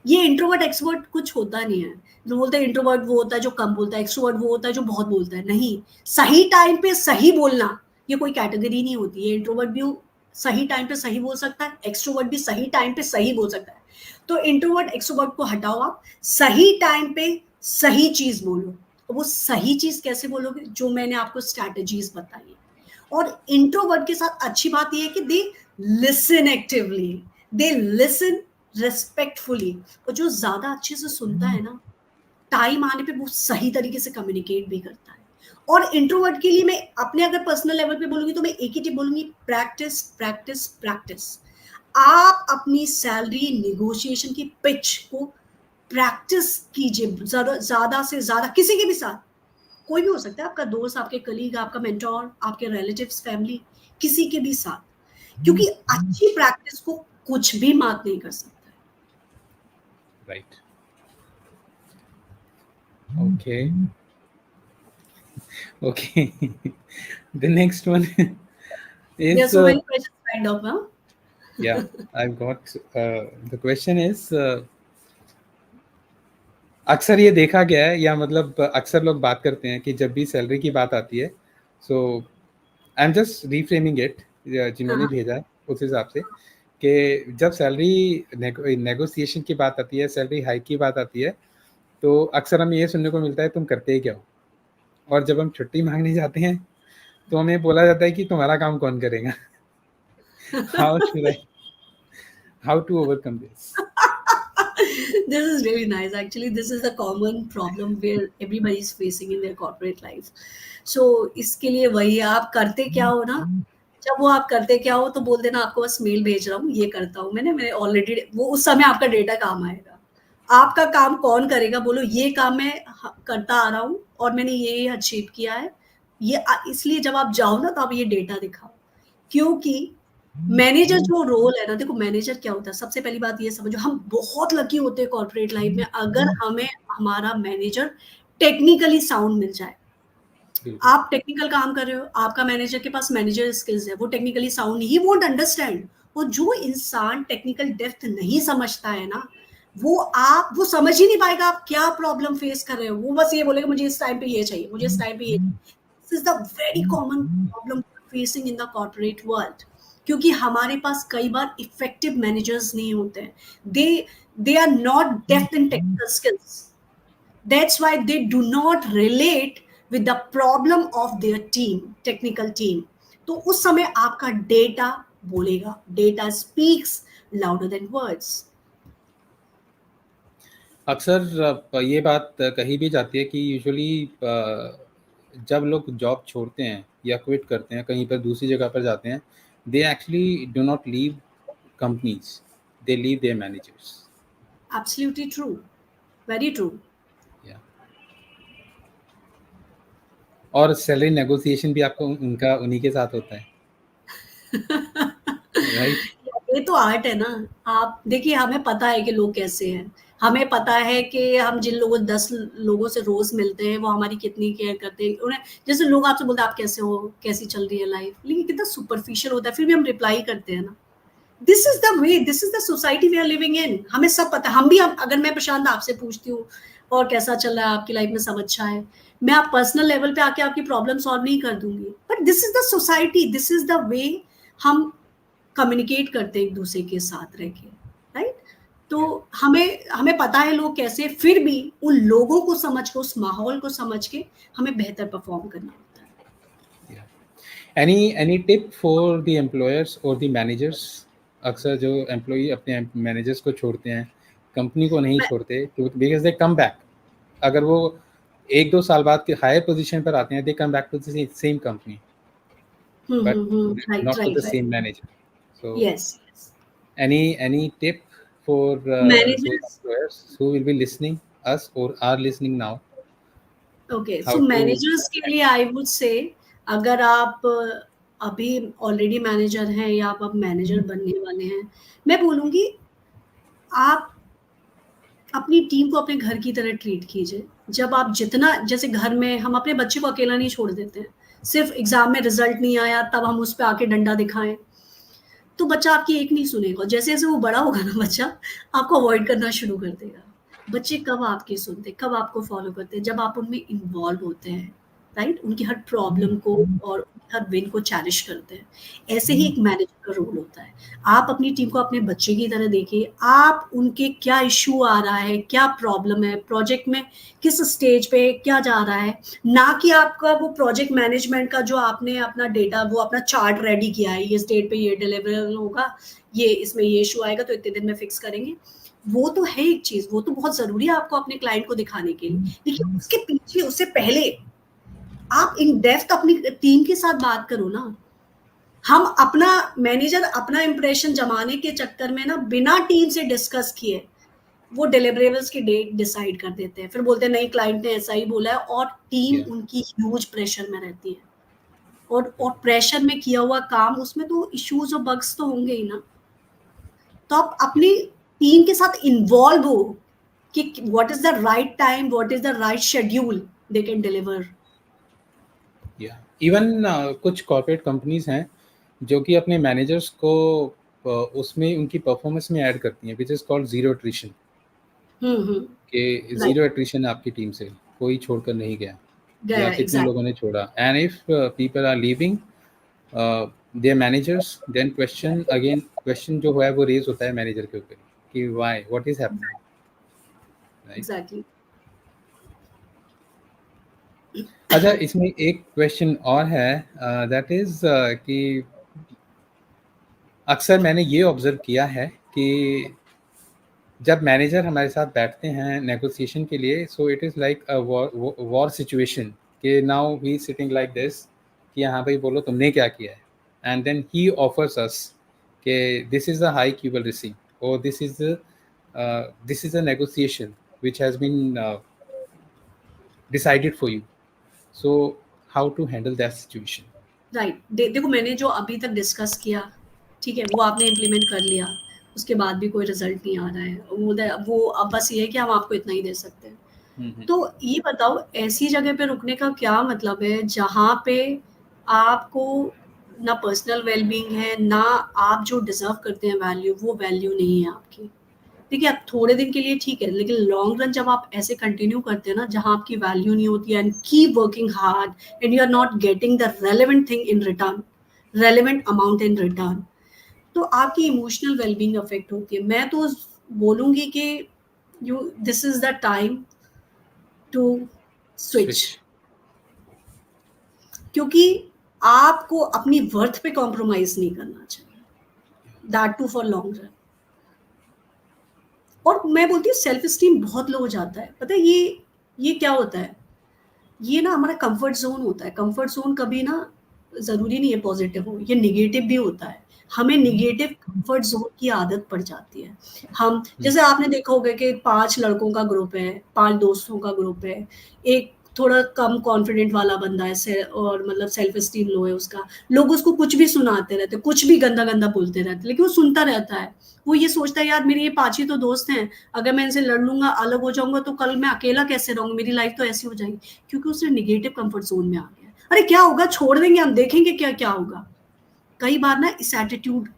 ये इंट्रोवर्ट एक्सवर्ट कुछ होता नहीं है। जो बोलते हैं इंट्रोवर्ट वो होता है जो कम बोलता है, एक्सट्रोवर्ट वो होता है जो बहुत बोलता है। नहीं, सही टाइम पे सही बोलना ये कोई कैटेगरी नहीं होती है। इंट्रोवर्ट भी सही टाइम पे सही बोल सकता है, एक्सट्रोवर्ट भी सही टाइम पे सही बोल सकता है। तो इंट्रोवर्ट एक्सट्रोवर्ट को हटाओ, आप सही टाइम पे सही चीज बोलो। वो सही चीज कैसे बोलोगे? जो मैंने आपको स्ट्रैटेजीज बताई। और इंट्रोवर्ट के साथ अच्छी बात यह है कि they listen actively, they listen respectfully, और जो ज्यादा अच्छे से सुनता है ना, टाइम आने पे वो सही तरीके से कम्युनिकेट भी करता है। और इंट्रोवर्ट के लिए मैं अपने अगर पर्सनल लेवल पे बोलूंगी तो मैं एक ही टिप बोलूंगी, प्रैक्टिस प्रैक्टिस प्रैक्टिस। आप अपनी सैलरी निगोशिएशन की पिच को प्रैक्टिस कीजिए, ज्यादा से ज्यादा, किसी के भी साथ, कोई भी हो सकता है, आपका दोस्त, आपके कलीग, आपका मेंटोर, आपके रिलेटिव्स, फैमिली, किसी के भी साथ, क्योंकि अच्छी प्रैक्टिस को कुछ भी मात नहीं कर सकता। Right, okay okay. The next one There are is so many questions lined up, huh? yeah, I've got the question is अक्सर ये देखा गया है, या मतलब अक्सर लोग बात करते हैं कि जब भी सैलरी की बात आती है, so I am just reframing it, जिन्होंने भेजा है उस हिसाब से, कि जब सैलरी नेगोशिएशन की बात आती है, सैलरी हाइक की बात आती है, तो अक्सर हमें ये सुनने को मिलता है तुम करते ही क्या हो, और जब हम छुट्टी मांगने जाते हैं तो हमें बोला जाता है कि तुम्हारा काम कौन करेगा। How should I, how to overcome this? This is really nice. Actually, this is a common problem where everybody is facing in their corporate life. So इसके लिए वही आप करते क्या हो ना, जब वो आप करते क्या हो तो बोल देना आपको बस मेल भेज रहा हूँ, ये करता हूँ मैंने ऑलरेडी, वो उस समय आपका डेटा काम आएगा। आपका काम कौन करेगा? बोलो ये काम मैं करता आ रहा हूँ और मैंने ये अचीव किया है। ये इसलिए जब आप जाओ ना तो आप ये डेटा दिखाओ, क्योंकि मैनेजर जो रोल है ना, देखो मैनेजर क्या होता है, सबसे पहली बात ये समझो, हम बहुत लकी होते हैं कॉर्पोरेट लाइफ में अगर हमें हमारा मैनेजर टेक्निकली साउंड मिल जाए। आप टेक्निकल काम कर रहे हो, आपका मैनेजर के पास मैनेजर स्किल्स है, वो technically sound, he won't understand. वो जो इंसान टेक्निकल डेप्थ नहीं समझता है ना, वो समझ ही नहीं पाएगा आप क्या प्रॉब्लम फेस कर रहे हो। वो बस ये बोलेगा मुझे इस टाइम पे ये चाहिए, मुझे इस टाइम पे ये। This is the very common problem facing in the corporate world, क्योंकि हमारे पास कई बार इफेक्टिव मैनेजर्स नहीं होते हैं। They are not depth in technical skills, that's why they do not relate with the problem of their team, technical team. तो उस समय आपका डेटा बोलेगा, data speaks louder than words. अक्सर ये बात कही भी जाती है कि यूजुअली जब लोग जॉब छोड़ते हैं या क्विट करते हैं, कहीं पर दूसरी जगह पर जाते हैं, they actually do not leave companies, they leave their managers. Absolutely true, very true. और सैलरी नेगोशिएशन भी आपको उनका उन्हीं के साथ होता है, राइट? ये तो आर्ट है ना। आप देखिए, हमें पता है कि लोग कैसे हैं, हमें पता है कि हम जिन लोगों 10 लोगों से रोज मिलते हैं वो हमारी कितनी केयर करते हैं। उन्हें जैसे लोग आपसे बोलते हैं आप कैसे हो, कैसी चल रही है लाइफ, लेकिन कितना सुपरफिशियल होता है, फिर भी हम रिप्लाई करते हैं ना। This is the way, this is the society we are living in. हमें सब पता है, अगर मैं प्रशांत आपसे पूछती हूँ और कैसा चल रहा है आपकी लाइफ में, सब अच्छा है, मैं आप पर्सनल लेवल पे आके आपकी प्रॉब्लम सॉल्व नहीं कर दूंगी, but this is the society, this is the वे हम कम्युनिकेट करते हैं एक दूसरे के साथ रह के, राइट? तो हमें हमें पता है लोग कैसे, फिर भी उन लोगों को समझ के, उस माहौल को समझ के हमें बेहतर परफॉर्म करना होता है। Any tip for the employers और द मैनेजर्स? अक्सर जो एम्प्लॉई अपने मैनेजर्स को छोड़ते हैं, कंपनी को नहीं छोड़ते, बिकॉज दे कम बैक। अगर वो 1-2 साल बाद के हायर पोजीशन पर आते हैं, they come back to the same company, but not to the same manager. So yes, any tip for those managers, employers who will be listening us or are listening now? okay, How so to managers के लिए आई वुड से, अगर आप अभी ऑलरेडी मैनेजर हैं या आप अब मैनेजर बनने वाले हैं, मैं बोलूंगी आप अपनी टीम को अपने घर की तरह ट्रीट कीजिए। जब आप जितना, जैसे घर में हम अपने बच्चे को अकेला नहीं छोड़ देते हैं, सिर्फ एग्जाम में रिजल्ट नहीं आया तब हम उस पर आके डंडा दिखाएं, तो बच्चा आपकी एक नहीं सुनेगा। जैसे जैसे वो बड़ा होगा ना, बच्चा आपको अवॉइड करना शुरू कर देगा। बच्चे कब आपकी सुनते, कब आपको फॉलो करते हैं? जब आप उनमें इन्वॉल्व होते हैं, राइट? उनकी हर प्रॉब्लम को और हर विन को चैरिश करते हैं। ऐसे ही एक मैनेजर का रोल होता है। आप अपनी टीम को अपने बच्चे की तरह देखिए, आप उनके क्या इश्यू आ रहा है, क्या प्रॉब्लम है, प्रोजेक्ट में किस स्टेज पे क्या जा रहा है, ना कि आपका वो प्रोजेक्ट मैनेजमेंट का जो आपने अपना डेटा, वो अपना चार्ट रेडी किया है, ये स्टेट पे ये डिलीवरेबल होगा, ये इसमें ये इशू आएगा तो इतने दिन में फिक्स करेंगे। वो तो है एक चीज, वो तो बहुत जरूरी है आपको अपने क्लाइंट को दिखाने के लिए, लेकिन उसके पीछे, उससे पहले आप इन डेप्थ अपनी टीम के साथ बात करो ना। हम अपना मैनेजर अपना इंप्रेशन जमाने के चक्कर में ना, बिना टीम से डिस्कस किए वो डिलीवरेबल्स की डेट डिसाइड कर देते हैं, फिर बोलते हैं नहीं क्लाइंट ने ऐसा ही बोला है, और टीम उनकी ह्यूज प्रेशर में रहती है। और प्रेशर में किया हुआ काम, उसमें तो इश्यूज और बग्स तो होंगे ही ना। तो आप अपनी टीम के साथ इन्वॉल्व हो कि what is the right time, what is the right schedule they can deliver. Even कुछ कॉर्पोरेट कंपनीज हैं जो कि अपने मैनेजर्स को उसमें उनकी परफॉर्मेंस में ऐड करती हैं, which is called zero attrition. कि जीरो एट्रिशन आपकी टीम से कोई छोड़कर नहीं गया, या कितने लोगों ने छोड़ा। And if people are leaving their managers, then question question जो है वो रेज होता है मैनेजर के ऊपर कि why, what is happening, right? Exactly. अच्छा, इसमें एक क्वेश्चन और है, दैट इज कि अक्सर मैंने ये ऑब्जर्व किया है कि जब मैनेजर हमारे साथ बैठते हैं नेगोशिएशन के लिए, so it is like a war situation कि now he sitting like this कि हाँ भाई बोलो तुमने क्या किया है, and then he offers us कि this is the hike you will receive और this is a negotiation which has been decided for you. So how to handle that situation? Right. देखो, मैंने जो अभी तक डिस्कस किया, ठीक है, वो आपने इम्प्लीमेंट कर लिया, उसके बाद भी कोई रिजल्ट नहीं आ रहा है, वो अब बस ये है कि हम आपको इतना ही दे सकते हैं। तो ये बताओ, ऐसी जगह पे रुकने का क्या मतलब है जहाँ पे आपको ना पर्सनल वेलबींग है, ना आप जो डिजर्व करते हैं वैल्यू, वो वैल्यू नहीं है आपकी। देखिए, आप थोड़े दिन के लिए ठीक है, लेकिन लॉन्ग रन जब आप ऐसे कंटिन्यू करते हैं ना, जहाँ आपकी वैल्यू नहीं होती है, and keep working hard and you are not getting the relevant thing in return, relevant amount in return, तो आपकी इमोशनल वेलबींग अफेक्ट होती है। मैं तो बोलूंगी कि you this is the time to switch, Switch. क्योंकि आपको अपनी वर्थ पे कॉम्प्रोमाइज नहीं करना चाहिए, that too for long run. और मैं बोलती हूँ सेल्फ स्टीम बहुत लो हो जाता है, पता है ये क्या होता है, ये ना हमारा कंफर्ट जोन होता है। कंफर्ट जोन कभी ना जरूरी नहीं है पॉजिटिव हो, ये निगेटिव भी होता है। हमें निगेटिव कंफर्ट जोन की आदत पड़ जाती है। हम, जैसे आपने देखा होगा कि 5 लड़कों का ग्रुप है, 5 दोस्तों का ग्रुप है, एक थोड़ा कम कॉन्फिडेंट वाला बंदा है और मतलब सेल्फ स्टीम लो है उसका, लोग उसको कुछ भी सुनाते रहते, कुछ भी गंदा गंदा बोलते रहते, लेकिन वो सुनता रहता है। वो ये सोचता है यार मेरे ये 5 ही तो दोस्त हैं, अगर मैं इनसे लड़ लूंगा, अलग हो जाऊंगा, तो कल मैं अकेला कैसे रहूंगा, मेरी लाइफ तो ऐसी हो जाएगी, क्योंकि उसने निगेटिव कंफर्ट जोन में आ गया। अरे क्या होगा, छोड़ देंगे, हम देखेंगे क्या क्या होगा। कई बार ना इस एटीट्यूड,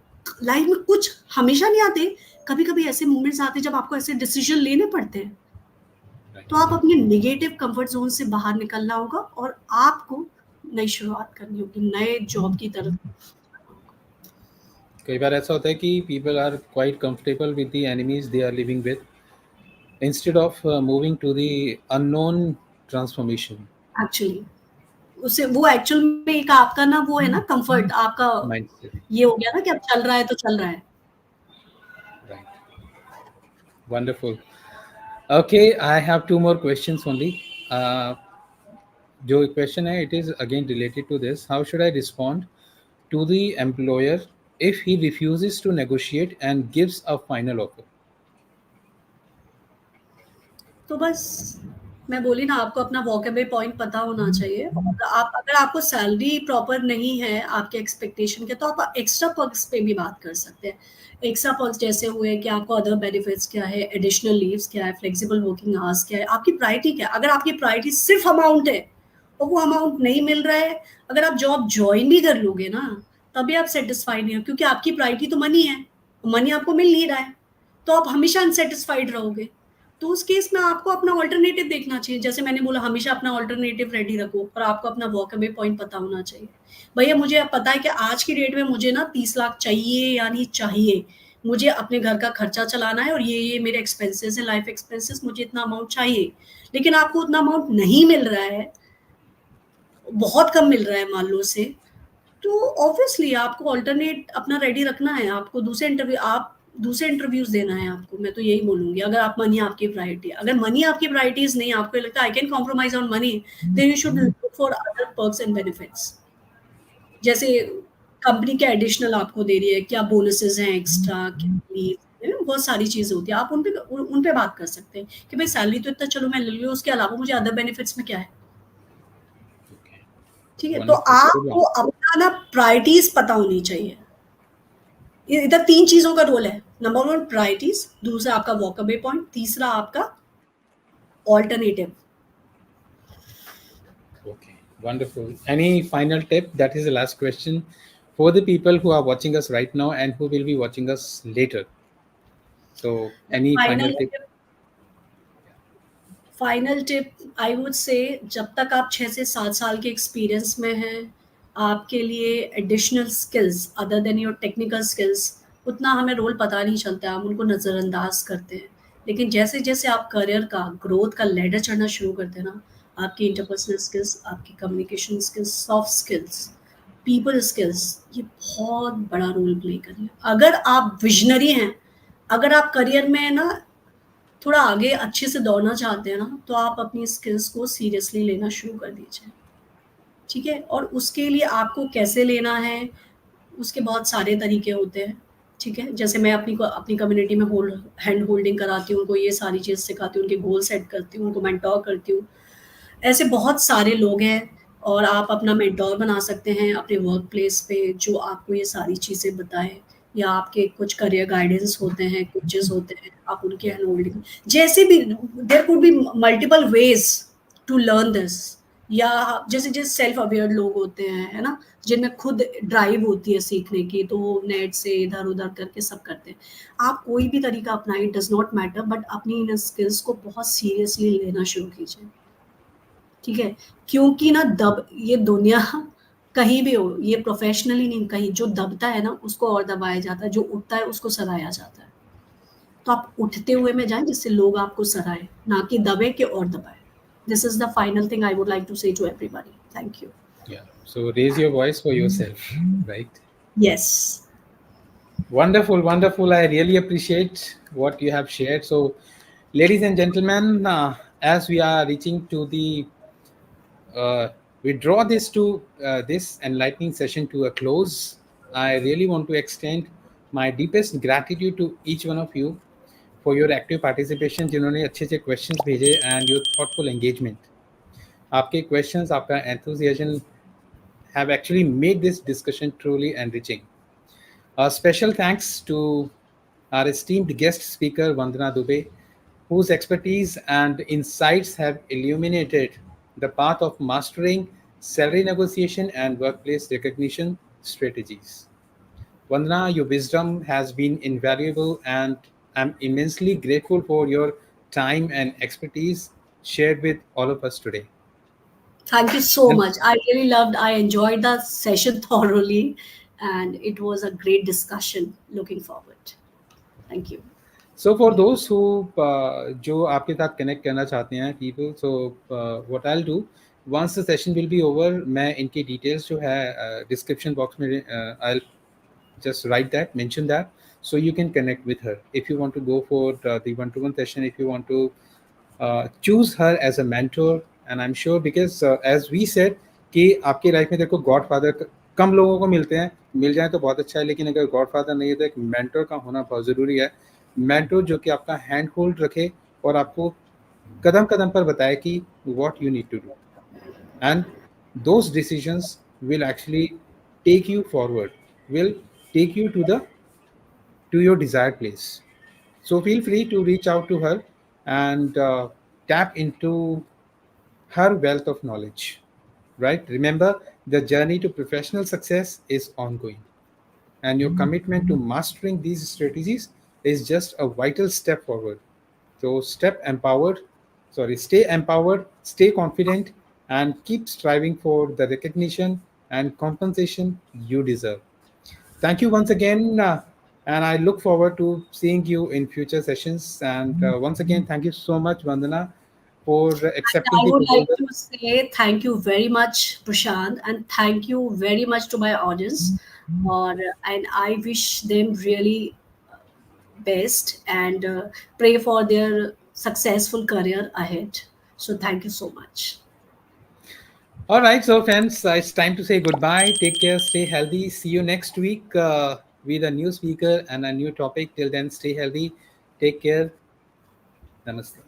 लाइफ में कुछ हमेशा नहीं आते, कभी कभी ऐसे मोमेंट्स आते हैं जब आपको ऐसे डिसीजन लेने पड़ते हैं, तो आप अपने निगेटिव कंफर्ट जोन से बाहर निकलना होगा और आपको नई शुरुआत करनी होगी, नए जॉब की तरफ। कई बार ऐसा होता है कि people are quite comfortable with the enemies they are living with instead of moving to the unknown transformation actually उसे वो एक्चुअल में एक आपका ना वो है ना कंफर्ट आपका, mindset. ये हो गया ना कि अब चल रहा है तो चल रहा है। Right. Wonderful. Okay, I have two more questions only. Uh, जो क्वेश्चन है it is again related to this, how should I respond to the employer if he refuses to negotiate and gives a final offer? तो बस मैं बोली ना, आपको अपना वॉकेबल पॉइंट पता होना चाहिए, और आप, अगर आपको सैलरी प्रॉपर नहीं है आपके एक्सपेक्टेशन के, तो आप एक्स्ट्रा पर्क्स पे भी बात कर सकते हैं। एक्स्ट्रा पर्क्स जैसे हुए कि आपको अदर बेनिफिट्स क्या है, एडिशनल लीव्स क्या है, फ्लेक्सिबल वर्किंग आवर्स क्या है, आपकी प्रायोरिटी क्या है। अगर आपकी प्रायोरिटी सिर्फ अमाउंट है और वो अमाउंट नहीं मिल रहा है, अगर आप जॉब ज्वाइन भी कर लोगे ना, तभी आप सेटिस्फाइड नहीं हो, क्योंकि आपकी प्रायोरिटी तो मनी है, मनी आपको मिल नहीं रहा है, तो आप हमेशा अनसेटिस्फाइड रहोगे। तो उस केस में आपको अपना ऑल्टरनेटिव देखना चाहिए। जैसे मैंने बोला, हमेशा अपना ऑल्टरनेटिव रेडी रखो, और आपको अपना वॉकअवे पॉइंट पता होना चाहिए। भैया मुझे अब पता है कि आज की डेट में मुझे ना 30 लाख चाहिए, यानी चाहिए, मुझे अपने घर का खर्चा चलाना है, और ये मेरे एक्सपेंसेस है, लाइफ एक्सपेंसेस, मुझे इतना अमाउंट चाहिए, लेकिन आपको उतना अमाउंट नहीं मिल रहा है, बहुत कम मिल रहा है मान लो से, तो ऑब्वियसली आपको ऑल्टरनेट अपना रेडी रखना है। आपको दूसरे इंटरव्यूज देना है आपको। मैं तो यही बोलूंगी, अगर आप मनी आपकी प्रायोरिटी, अगर मनी आपकी प्रायोरिटीज नहीं, आपको लगता है I can compromise on money, then you should look for other perks and benefits. जैसे कंपनी क्या एडिशनल आपको दे रही है, क्या बोनसेस हैं एक्स्ट्रा, क्या लीव, बहुत सारी चीजें होती है, आप उन पे बात कर सकते हैं कि भाई सैलरी तो इतना चलो मैं ले लूँ, उसके अलावा मुझे अदर बेनिफिट्स में क्या है। Okay. ठीक है, तो Wonderful. आपको अपना ना प्रायोरिटीज पता होनी चाहिए। इधर 3 चीज़ों का रोल है। नंबर 1 प्रायोरिटीज़, दूसरा आपका वॉकअवे पॉइंट, तीसरा आपका alternative. Okay, wonderful. Any final tip? That is the last question for the people who are watching us right now and who will be watching us later. So, any final final tip? Tip, final tip I would से, जब तक आप 6 से 7 साल के एक्सपीरियंस में हैं, आपके लिए additional skills other than your technical skills उतना हमें रोल पता नहीं चलता है, हम उनको नज़रअंदाज करते हैं। लेकिन जैसे-जैसे आप करियर का ग्रोथ का लैडर चढ़ना शुरू करते हैं ना, आपकी इंटरपर्सनल स्किल्स, आपकी communication skills, soft skills, people skills, ये बहुत बड़ा रोल प्ले करेंगे। अगर आप विज़नरी हैं, अगर आप करियर में ना थोड़ा आगे अच्छे से दौड़ना चाहते हैं ना, तो आप अपनी स्किल्स को सीरियसली लेना शुरू कर दीजिए, ठीक है? और उसके लिए आपको कैसे लेना है, उसके बहुत सारे तरीके होते हैं, ठीक है? जैसे मैं अपनी कम्युनिटी में हैंड होल्डिंग कराती हूँ, उनको ये सारी चीज़ सिखाती हूँ, उनके गोल सेट करती हूँ, उनको मेंटोर करती हूँ। ऐसे बहुत सारे लोग हैं और आप अपना मेंटोर बना सकते हैं अपने वर्क प्लेस पे जो आपको ये सारी चीज़ें बताएँ, या आपके कुछ करियर गाइडेंस होते हैं, कोचेज़ होते हैं, आप उनके हैंड होल्डिंग जैसे भी there could be multiple ways to learn this, या जैसे सेल्फ अवेयर लोग होते हैं, है ना? जिनमें खुद ड्राइव होती है सीखने की, तो वो नेट से इधर-उधर करके सब करते हैं। आप कोई भी तरीका अपनाएँ, it does not matter, but अपनी इन स्किल्स को बहुत सीरियसली लेना शुरू कीजिए। ठीक है? क्योंकि ना दब ये दुनिया कहीं भी हो, ये प्रोफ़ेशनली नहीं, कहीं जो दबता है ना उसको और दबाया जाता है, जो उठता है उसको सराहा जाता है। तो आप उठते हुए में जाएँ जिससे लोग आपको सराहें, ना कि दबे के और दबाएँ। This is the final thing I would like to say to everybody. Thank you. Yeah. So raise your voice for yourself, right? Yes. Wonderful, wonderful. I really appreciate what you have shared. So, ladies and gentlemen, as we are reaching to the we draw this enlightening session to a close. I really want to extend my deepest gratitude to each one of you for your active participation, जिन्होंने अच्छे अच्छे questions भेजे and your thoughtful engagement. आपके questions, आपका enthusiasm have actually made this discussion truly enriching. A special thanks to our esteemed guest speaker, Vandana Dubey, whose expertise and insights have illuminated the path of mastering salary negotiation and workplace recognition strategies. Vandana, your wisdom has been invaluable, and I'm immensely grateful for your time and expertise shared with all of us today. Thank you so And much. I enjoyed the session thoroughly, and it was a great discussion. Looking forward. Thank you. so for those who जो आपके साथ connect करना चाहते हैं people, so what I'll do once the session will be over, मैं इनकी details जो है description box में I'll just write that, mention that, so you can connect with her if you want to go for the one-to-one session, if you want to choose her as a mentor. And I'm sure because as we said कि आपकी लाइफ में देखो गॉड फादर कम लोगों को मिलते हैं, मिल जाए तो बहुत अच्छा है, लेकिन अगर गॉड फादर नहीं है तो एक मेंटर का होना बहुत ज़रूरी है। मेंटर जो कि आपका हैंड होल्ड रखे और आपको कदम कदम पर बताए कि what you need to do, and those decisions will actually take you forward, will take you to your desired place. So feel free to reach out to her and tap into her wealth of knowledge, right? Remember, the journey to professional success is ongoing, and your commitment to mastering these strategies is just a vital step forward. So, stay empowered, stay confident, and keep striving for the recognition and compensation you deserve. Thank you once again, and I look forward to seeing you in future sessions. And once again, thank you so much, Vandana, for And accepting I the would like proposal. to say thank you very much, Prashant, and thank you very much to my audience. And I wish them really best, and pray for their successful career ahead. So thank you so much. All right, so friends, it's time to say goodbye. Take care, stay healthy. See you next week with a new speaker and a new topic. Till then, stay healthy. Take care. Namaste.